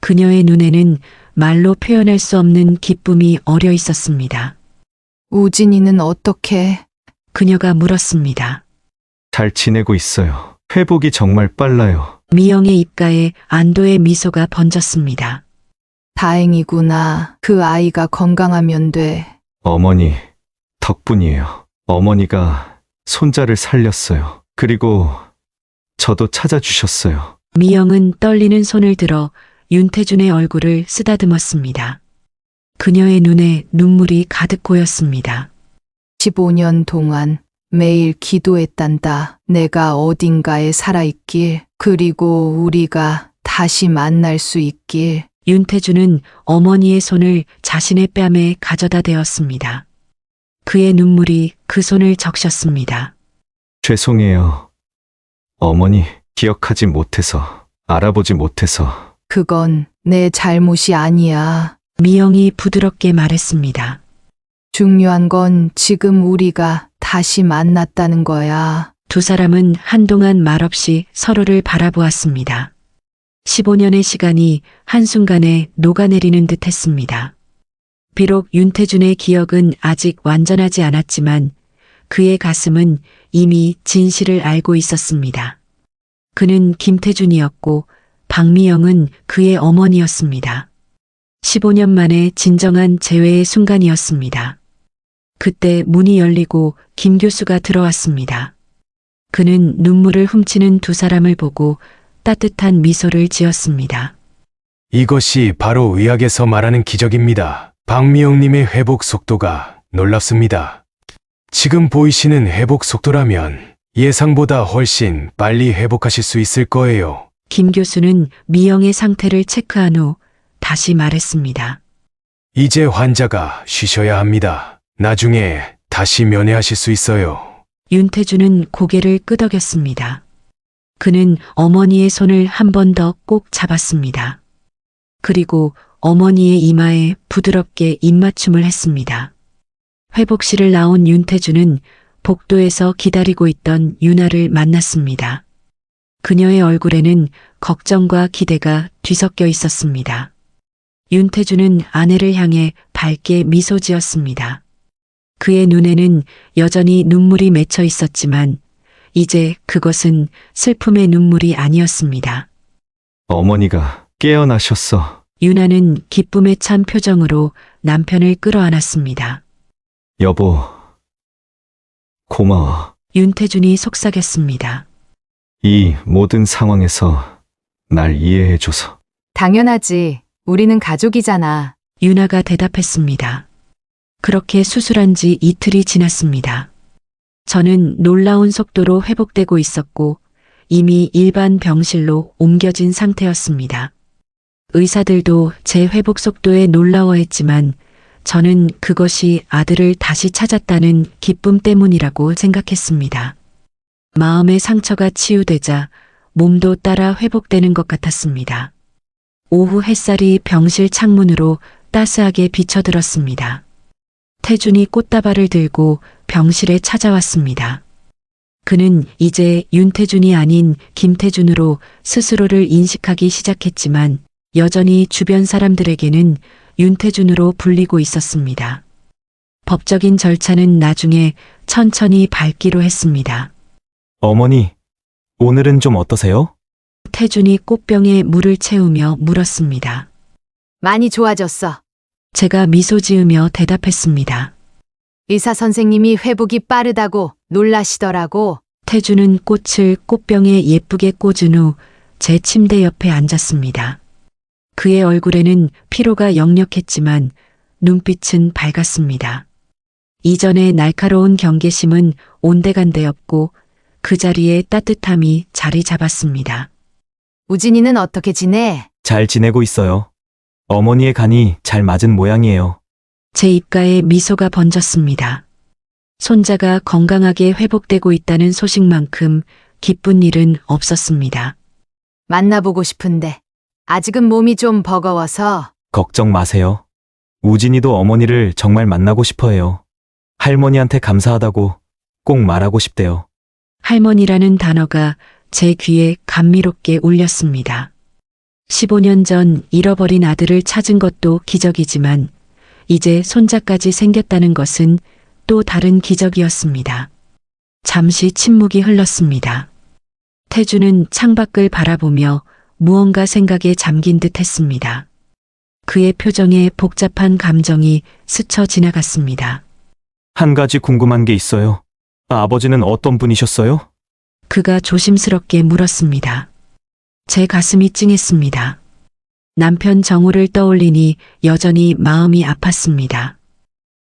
[SPEAKER 1] 그녀의 눈에는 말로 표현할 수 없는 기쁨이 어려 있었습니다.
[SPEAKER 2] 우진이는 어떻게?
[SPEAKER 1] 그녀가 물었습니다.
[SPEAKER 3] 잘 지내고 있어요. 회복이 정말 빨라요.
[SPEAKER 1] 미영의 입가에 안도의 미소가 번졌습니다.
[SPEAKER 2] 다행이구나. 그 아이가 건강하면 돼.
[SPEAKER 3] 어머니, 덕분이에요. 어머니가 손자를 살렸어요. 그리고 저도 찾아주셨어요.
[SPEAKER 1] 미영은 떨리는 손을 들어 윤태준의 얼굴을 쓰다듬었습니다. 그녀의 눈에 눈물이 가득 고였습니다.
[SPEAKER 2] 15년 동안 매일 기도했단다. 내가 어딘가에 살아있길, 그리고 우리가 다시 만날 수 있길.
[SPEAKER 1] 윤태준은 어머니의 손을 자신의 뺨에 가져다 대었습니다. 그의 눈물이 그 손을 적셨습니다.
[SPEAKER 3] 죄송해요. 어머니, 기억하지 못해서, 알아보지 못해서.
[SPEAKER 2] 그건 내 잘못이 아니야.
[SPEAKER 1] 미영이 부드럽게 말했습니다.
[SPEAKER 2] 중요한 건 지금 우리가 다시 만났다는 거야.
[SPEAKER 1] 두 사람은 한동안 말없이 서로를 바라보았습니다. 15년의 시간이 한순간에 녹아내리는 듯 했습니다. 비록 윤태준의 기억은 아직 완전하지 않았지만 그의 가슴은 이미 진실을 알고 있었습니다. 그는 김태준이었고 박미영은 그의 어머니였습니다. 15년 만에 진정한 재회의 순간이었습니다. 그때 문이 열리고 김 교수가 들어왔습니다. 그는 눈물을 훔치는 두 사람을 보고 따뜻한 미소를 지었습니다.
[SPEAKER 7] 이것이 바로 의학에서 말하는 기적입니다. 박미영님의 회복 속도가 놀랍습니다. 지금 보이시는 회복 속도라면 예상보다 훨씬 빨리 회복하실 수 있을 거예요.
[SPEAKER 1] 김 교수는 미영의 상태를 체크한 후 다시 말했습니다.
[SPEAKER 7] 이제 환자가 쉬셔야 합니다. 나중에 다시 면회하실 수 있어요.
[SPEAKER 1] 윤태준은 고개를 끄덕였습니다. 그는 어머니의 손을 한 번 더 꼭 잡았습니다. 그리고 어머니의 이마에 부드럽게 입맞춤을 했습니다. 회복실을 나온 윤태준은 복도에서 기다리고 있던 유나를 만났습니다. 그녀의 얼굴에는 걱정과 기대가 뒤섞여 있었습니다. 윤태준은 아내를 향해 밝게 미소 지었습니다. 그의 눈에는 여전히 눈물이 맺혀 있었지만 이제 그것은 슬픔의 눈물이 아니었습니다.
[SPEAKER 3] 어머니가 깨어나셨어.
[SPEAKER 1] 유나는 기쁨에 찬 표정으로 남편을 끌어안았습니다.
[SPEAKER 3] 여보, 고마워.
[SPEAKER 1] 윤태준이 속삭였습니다.
[SPEAKER 3] 이 모든 상황에서 날 이해해줘서.
[SPEAKER 6] 당연하지. 우리는 가족이잖아.
[SPEAKER 1] 유나가 대답했습니다. 그렇게 수술한 지 이틀이 지났습니다. 저는 놀라운 속도로 회복되고 있었고 이미 일반 병실로 옮겨진 상태였습니다. 의사들도 제 회복 속도에 놀라워했지만 저는 그것이 아들을 다시 찾았다는 기쁨 때문이라고 생각했습니다. 마음의 상처가 치유되자 몸도 따라 회복되는 것 같았습니다. 오후 햇살이 병실 창문으로 따스하게 비쳐들었습니다. 태준이 꽃다발을 들고 병실에 찾아왔습니다. 그는 이제 윤태준이 아닌 김태준으로 스스로를 인식하기 시작했지만 여전히 주변 사람들에게는 윤태준으로 불리고 있었습니다. 법적인 절차는 나중에 천천히 밟기로 했습니다.
[SPEAKER 10] 어머니, 오늘은 좀 어떠세요?
[SPEAKER 1] 태준이 꽃병에 물을 채우며 물었습니다.
[SPEAKER 6] 많이 좋아졌어.
[SPEAKER 1] 제가 미소 지으며 대답했습니다.
[SPEAKER 6] 의사 선생님이 회복이 빠르다고 놀라시더라고.
[SPEAKER 1] 태준은 꽃을 꽃병에 예쁘게 꽂은 후 제 침대 옆에 앉았습니다. 그의 얼굴에는 피로가 역력했지만 눈빛은 밝았습니다. 이전의 날카로운 경계심은 온데간데였고 그 자리에 따뜻함이 자리 잡았습니다.
[SPEAKER 6] 우진이는 어떻게 지내?
[SPEAKER 10] 잘 지내고 있어요. 어머니의 간이 잘 맞은 모양이에요.
[SPEAKER 1] 제 입가에 미소가 번졌습니다. 손자가 건강하게 회복되고 있다는 소식만큼 기쁜 일은 없었습니다.
[SPEAKER 6] 만나보고 싶은데 아직은 몸이 좀 버거워서.
[SPEAKER 10] 걱정 마세요. 우진이도 어머니를 정말 만나고 싶어 해요. 할머니한테 감사하다고 꼭 말하고 싶대요.
[SPEAKER 1] 할머니라는 단어가 제 귀에 감미롭게 울렸습니다. 15년 전 잃어버린 아들을 찾은 것도 기적이지만 이제 손자까지 생겼다는 것은 또 다른 기적이었습니다. 잠시 침묵이 흘렀습니다. 태주는 창밖을 바라보며 무언가 생각에 잠긴 듯 했습니다. 그의 표정에 복잡한 감정이 스쳐 지나갔습니다.
[SPEAKER 10] 한 가지 궁금한 게 있어요. 아버지는 어떤 분이셨어요?
[SPEAKER 1] 그가 조심스럽게 물었습니다. 제 가슴이 찡했습니다. 남편 정우를 떠올리니 여전히 마음이 아팠습니다.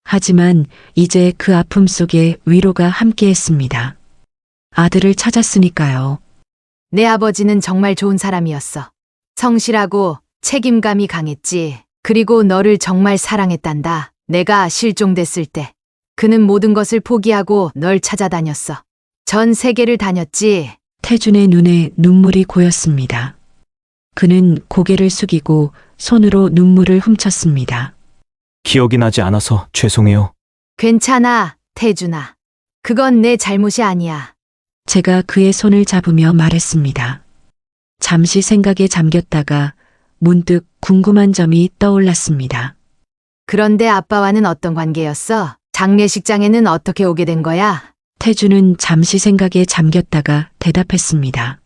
[SPEAKER 1] 하지만 이제 그 아픔 속에 위로가 함께했습니다. 아들을 찾았으니까요.
[SPEAKER 6] 내 아버지는 정말 좋은 사람이었어. 성실하고 책임감이 강했지. 그리고 너를 정말 사랑했단다. 내가 실종됐을 때 그는 모든 것을 포기하고 널 찾아다녔어. 전 세계를 다녔지.
[SPEAKER 1] 태준의 눈에 눈물이 고였습니다. 그는 고개를 숙이고 손으로 눈물을 훔쳤습니다.
[SPEAKER 10] 기억이 나지 않아서 죄송해요.
[SPEAKER 6] 괜찮아, 태준아. 그건 내 잘못이 아니야.
[SPEAKER 1] 제가 그의 손을 잡으며 말했습니다. 잠시 생각에 잠겼다가 문득 궁금한 점이 떠올랐습니다.
[SPEAKER 6] 그런데 아빠와는 어떤 관계였어? 장례식장에는 어떻게 오게 된 거야?
[SPEAKER 1] 태준은 잠시 생각에 잠겼다가 대답했습니다.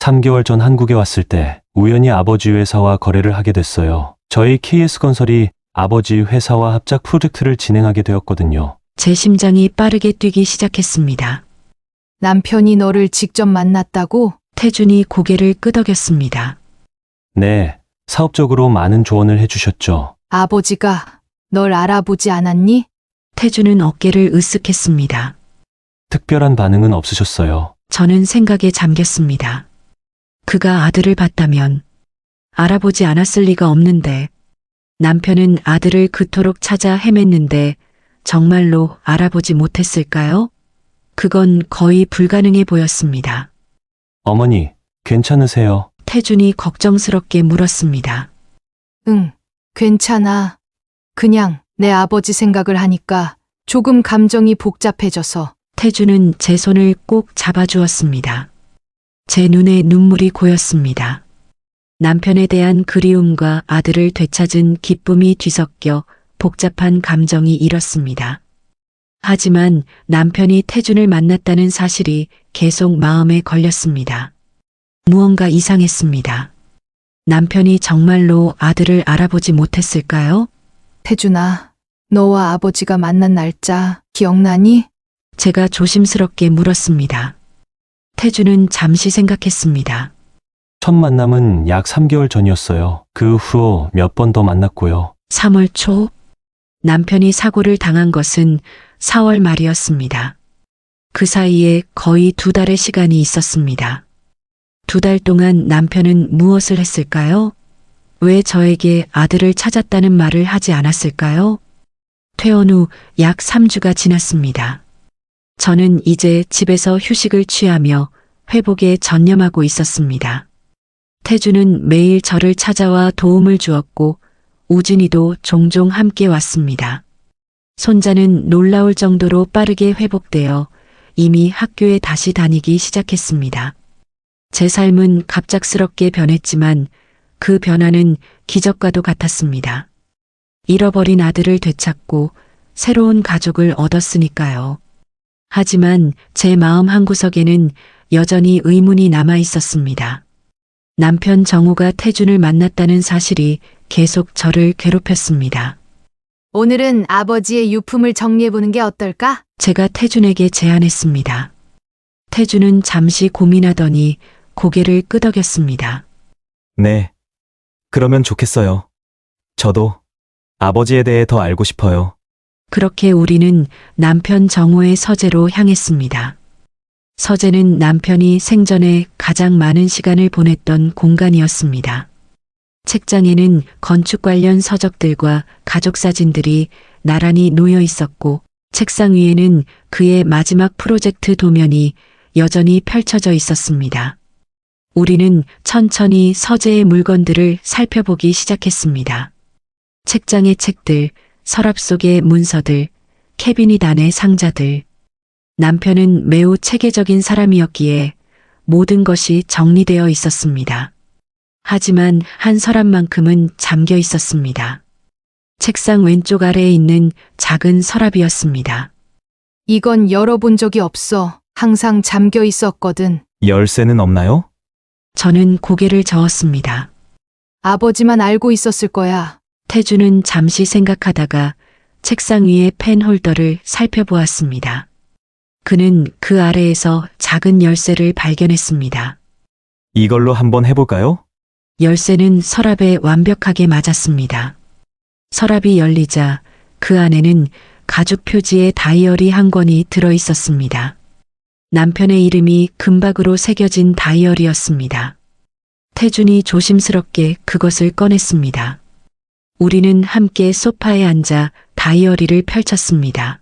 [SPEAKER 11] 3개월 전 한국에 왔을 때 우연히 아버지 회사와 거래를 하게 됐어요. 저희 KS건설이 아버지 회사와 합작 프로젝트를 진행하게 되었거든요.
[SPEAKER 1] 제 심장이 빠르게 뛰기 시작했습니다.
[SPEAKER 2] 남편이 너를 직접 만났다고?
[SPEAKER 1] 태준이 고개를 끄덕였습니다.
[SPEAKER 11] 네, 사업적으로 많은 조언을 해주셨죠.
[SPEAKER 2] 아버지가 널 알아보지 않았니?
[SPEAKER 1] 태준은 어깨를 으쓱했습니다.
[SPEAKER 11] 특별한 반응은 없으셨어요.
[SPEAKER 1] 저는 생각에 잠겼습니다. 그가 아들을 봤다면 알아보지 않았을 리가 없는데 남편은 아들을 그토록 찾아 헤맸는데 정말로 알아보지 못했을까요? 그건 거의 불가능해 보였습니다.
[SPEAKER 11] 어머니, 괜찮으세요?
[SPEAKER 1] 태준이 걱정스럽게 물었습니다.
[SPEAKER 2] 응, 괜찮아. 그냥 내 아버지 생각을 하니까 조금 감정이 복잡해져서.
[SPEAKER 1] 태준은 제 손을 꼭 잡아주었습니다. 제 눈에 눈물이 고였습니다. 남편에 대한 그리움과 아들을 되찾은 기쁨이 뒤섞여 복잡한 감정이 일었습니다. 하지만 남편이 태준을 만났다는 사실이 계속 마음에 걸렸습니다. 무언가 이상했습니다. 남편이 정말로 아들을 알아보지 못했을까요?
[SPEAKER 2] 태준아, 너와 아버지가 만난 날짜 기억나니?
[SPEAKER 1] 제가 조심스럽게 물었습니다. 태준은 잠시 생각했습니다.
[SPEAKER 11] 첫 만남은 약 3개월 전이었어요. 그 후로 몇 번 더 만났고요.
[SPEAKER 1] 3월 초 남편이 사고를 당한 것은 4월 말이었습니다. 그 사이에 거의 2달의 시간이 있었습니다. 2달 동안 남편은 무엇을 했을까요? 왜 저에게 아들을 찾았다는 말을 하지 않았을까요? 퇴원 후 약 3주가 지났습니다. 저는 이제 집에서 휴식을 취하며 회복에 전념하고 있었습니다. 태준은 매일 저를 찾아와 도움을 주었고 우진이도 종종 함께 왔습니다. 손자는 놀라울 정도로 빠르게 회복되어 이미 학교에 다시 다니기 시작했습니다. 제 삶은 갑작스럽게 변했지만 그 변화는 기적과도 같았습니다. 잃어버린 아들을 되찾고 새로운 가족을 얻었으니까요. 하지만 제 마음 한구석에는 여전히 의문이 남아 있었습니다. 남편 정우가 태준을 만났다는 사실이 계속 저를 괴롭혔습니다.
[SPEAKER 6] 오늘은 아버지의 유품을 정리해보는 게 어떨까?
[SPEAKER 1] 제가 태준에게 제안했습니다. 태준은 잠시 고민하더니 고개를 끄덕였습니다.
[SPEAKER 10] 네. 그러면 좋겠어요. 저도 아버지에 대해 더 알고 싶어요.
[SPEAKER 1] 그렇게 우리는 남편 정우의 서재로 향했습니다. 서재는 남편이 생전에 가장 많은 시간을 보냈던 공간이었습니다. 책장에는 건축 관련 서적들과 가족 사진들이 나란히 놓여 있었고 책상 위에는 그의 마지막 프로젝트 도면이 여전히 펼쳐져 있었습니다. 우리는 천천히 서재의 물건들을 살펴보기 시작했습니다. 책장의 책들, 서랍 속의 문서들, 캐비닛 안의 상자들. 남편은 매우 체계적인 사람이었기에 모든 것이 정리되어 있었습니다. 하지만 한 서랍만큼은 잠겨 있었습니다. 책상 왼쪽 아래에 있는 작은 서랍이었습니다.
[SPEAKER 2] 이건 열어본 적이 없어. 항상 잠겨 있었거든.
[SPEAKER 10] 열쇠는 없나요?
[SPEAKER 1] 저는 고개를 저었습니다.
[SPEAKER 2] 아버지만 알고 있었을 거야.
[SPEAKER 1] 태주는 잠시 생각하다가 책상 위의 펜 홀더를 살펴보았습니다. 그는 그 아래에서 작은 열쇠를 발견했습니다.
[SPEAKER 10] 이걸로 한번 해볼까요?
[SPEAKER 1] 열쇠는 서랍에 완벽하게 맞았습니다. 서랍이 열리자 그 안에는 가죽 표지의 다이어리 한 권이 들어 있었습니다. 남편의 이름이 금박으로 새겨진 다이어리였습니다. 태준이 조심스럽게 그것을 꺼냈습니다. 우리는 함께 소파에 앉아 다이어리를 펼쳤습니다.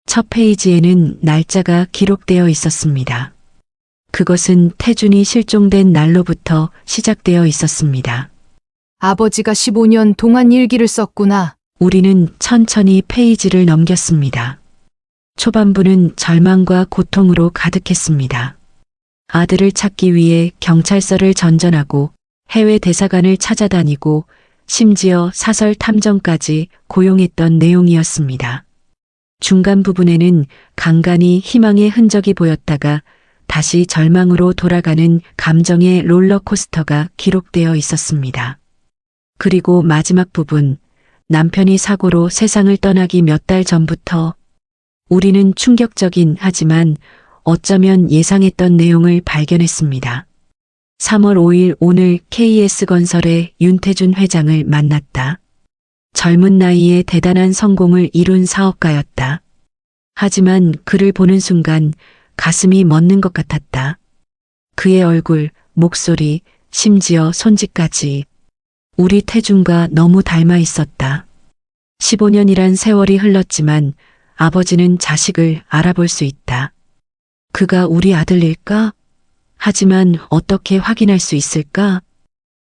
[SPEAKER 1] 첫 페이지에는 날짜가 기록되어 있었습니다. 그것은 태준이 실종된 날로부터 시작되어 있었습니다.
[SPEAKER 2] 아버지가 15년 동안 일기를 썼구나.
[SPEAKER 1] 우리는 천천히 페이지를 넘겼습니다. 초반부는 절망과 고통으로 가득했습니다. 아들을 찾기 위해 경찰서를 전전하고 해외 대사관을 찾아다니고 심지어 사설 탐정까지 고용했던 내용이었습니다. 중간 부분에는 간간히 희망의 흔적이 보였다가 다시 절망으로 돌아가는 감정의 롤러코스터가 기록되어 있었습니다. 그리고 마지막 부분, 남편이 사고로 세상을 떠나기 몇 달 전부터 우리는 충격적인 하지만 어쩌면 예상했던 내용을 발견했습니다. 3월 5일 오늘 KS건설의 윤태준 회장을 만났다. 젊은 나이에 대단한 성공을 이룬 사업가였다. 하지만 그를 보는 순간 가슴이 멎는 것 같았다. 그의 얼굴, 목소리, 심지어 손짓까지 우리 태준과 너무 닮아 있었다. 15년이란 세월이 흘렀지만 아버지는 자식을 알아볼 수 있다. 그가 우리 아들일까? 하지만 어떻게 확인할 수 있을까?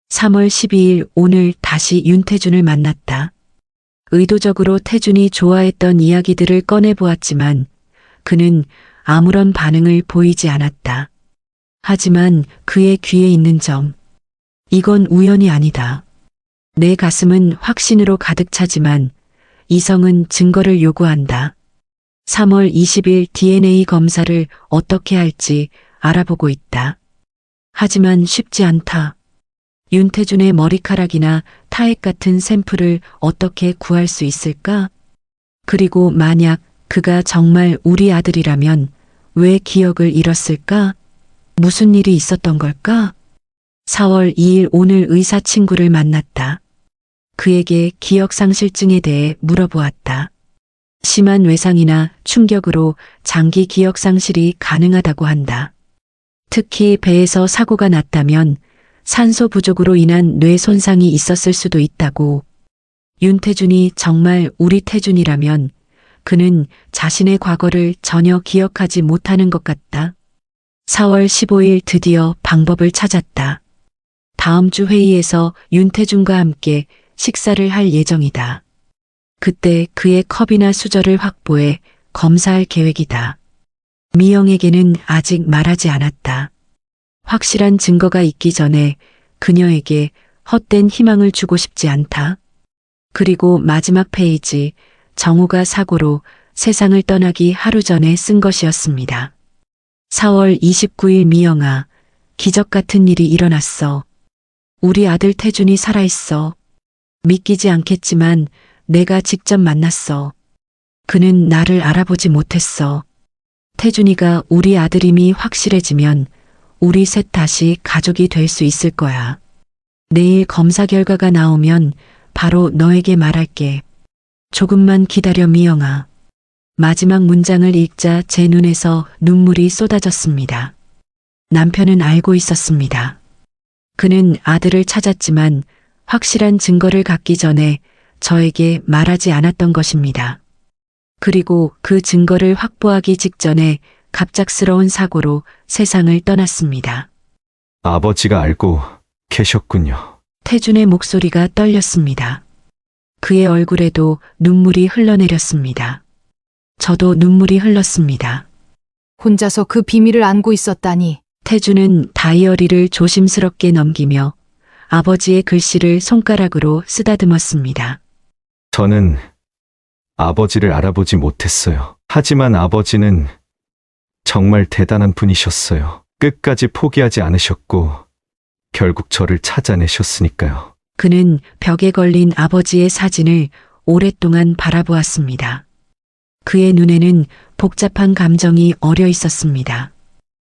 [SPEAKER 1] 3월 12일 오늘 다시 윤태준을 만났다. 의도적으로 태준이 좋아했던 이야기들을 꺼내보았지만 그는 아무런 반응을 보이지 않았다. 하지만 그의 귀에 있는 점, 이건 우연이 아니다. 내 가슴은 확신으로 가득 차지만 이성은 증거를 요구한다. 3월 20일 DNA 검사를 어떻게 할지 알아보고 있다. 하지만 쉽지 않다. 윤태준의 머리카락이나 타액 같은 샘플을 어떻게 구할 수 있을까? 그리고 만약 그가 정말 우리 아들이라면 왜 기억을 잃었을까? 무슨 일이 있었던 걸까? 4월 2일 오늘 의사 친구를 만났다. 그에게 기억상실증에 대해 물어보았다. 심한 외상이나 충격으로 장기 기억상실이 가능하다고 한다. 특히 배에서 사고가 났다면 산소 부족으로 인한 뇌 손상이 있었을 수도 있다고. 윤태준이 정말 우리 태준이라면 그는 자신의 과거를 전혀 기억하지 못하는 것 같다. 4월 15일 드디어 방법을 찾았다. 다음 주 회의에서 윤태준과 함께 식사를 할 예정이다. 그때 그의 컵이나 수저를 확보해 검사할 계획이다. 미영에게는 아직 말하지 않았다. 확실한 증거가 있기 전에 그녀에게 헛된 희망을 주고 싶지 않다. 그리고 마지막 페이지, 정우가 사고로 세상을 떠나기 하루 전에 쓴 것이었습니다. 4월 29일 미영아, 기적 같은 일이 일어났어. 우리 아들 태준이 살아있어. 믿기지 않겠지만 내가 직접 만났어. 그는 나를 알아보지 못했어. 태준이가 우리 아들임이 확실해지면 우리 셋 다시 가족이 될 수 있을 거야. 내일 검사 결과가 나오면 바로 너에게 말할게. 조금만 기다려 미영아. 마지막 문장을 읽자 제 눈에서 눈물이 쏟아졌습니다. 남편은 알고 있었습니다. 그는 아들을 찾았지만 확실한 증거를 갖기 전에 저에게 말하지 않았던 것입니다. 그리고 그 증거를 확보하기 직전에 갑작스러운 사고로 세상을 떠났습니다.
[SPEAKER 3] 아버지가 알고 계셨군요.
[SPEAKER 1] 태준의 목소리가 떨렸습니다. 그의 얼굴에도 눈물이 흘러내렸습니다. 저도 눈물이 흘렀습니다.
[SPEAKER 2] 혼자서 그 비밀을 안고 있었다니.
[SPEAKER 1] 태준은 다이어리를 조심스럽게 넘기며 아버지의 글씨를 손가락으로 쓰다듬었습니다.
[SPEAKER 3] 저는 아버지를 알아보지 못했어요. 하지만 아버지는 정말 대단한 분이셨어요. 끝까지 포기하지 않으셨고 결국 저를 찾아내셨으니까요.
[SPEAKER 1] 그는 벽에 걸린 아버지의 사진을 오랫동안 바라보았습니다. 그의 눈에는 복잡한 감정이 어려 있었습니다.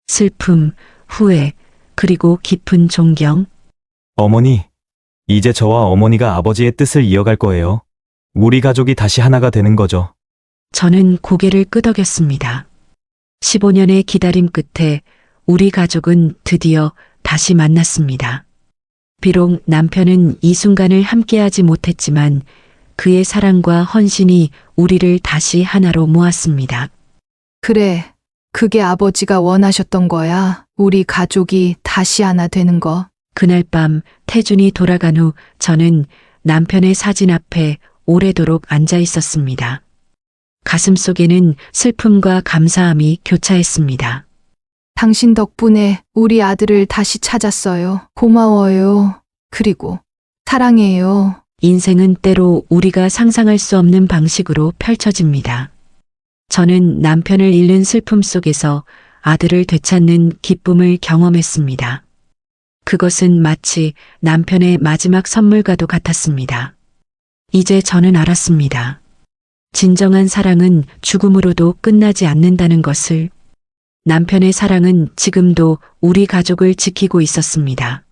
[SPEAKER 1] 슬픔, 후회, 그리고 깊은 존경.
[SPEAKER 10] 어머니, 이제 저와 어머니가 아버지의 뜻을 이어갈 거예요. 우리 가족이 다시 하나가 되는 거죠.
[SPEAKER 1] 저는 고개를 끄덕였습니다. 15년의 기다림 끝에 우리 가족은 드디어 다시 만났습니다. 비록 남편은 이 순간을 함께하지 못했지만 그의 사랑과 헌신이 우리를 다시 하나로 모았습니다.
[SPEAKER 2] 그래, 그게 아버지가 원하셨던 거야. 우리 가족이 다시 하나 되는 거.
[SPEAKER 1] 그날 밤 태준이 돌아간 후 저는 남편의 사진 앞에 오래도록 앉아 있었습니다. 가슴 속에는 슬픔과 감사함이 교차했습니다.
[SPEAKER 2] 당신 덕분에 우리 아들을 다시 찾았어요. 고마워요. 그리고 사랑해요.
[SPEAKER 1] 인생은 때로 우리가 상상할 수 없는 방식으로 펼쳐집니다. 저는 남편을 잃는 슬픔 속에서 아들을 되찾는 기쁨을 경험했습니다. 그것은 마치 남편의 마지막 선물과도 같았습니다. 이제 저는 알았습니다. 진정한 사랑은 죽음으로도 끝나지 않는다는 것을. 남편의 사랑은 지금도 우리 가족을 지키고 있었습니다.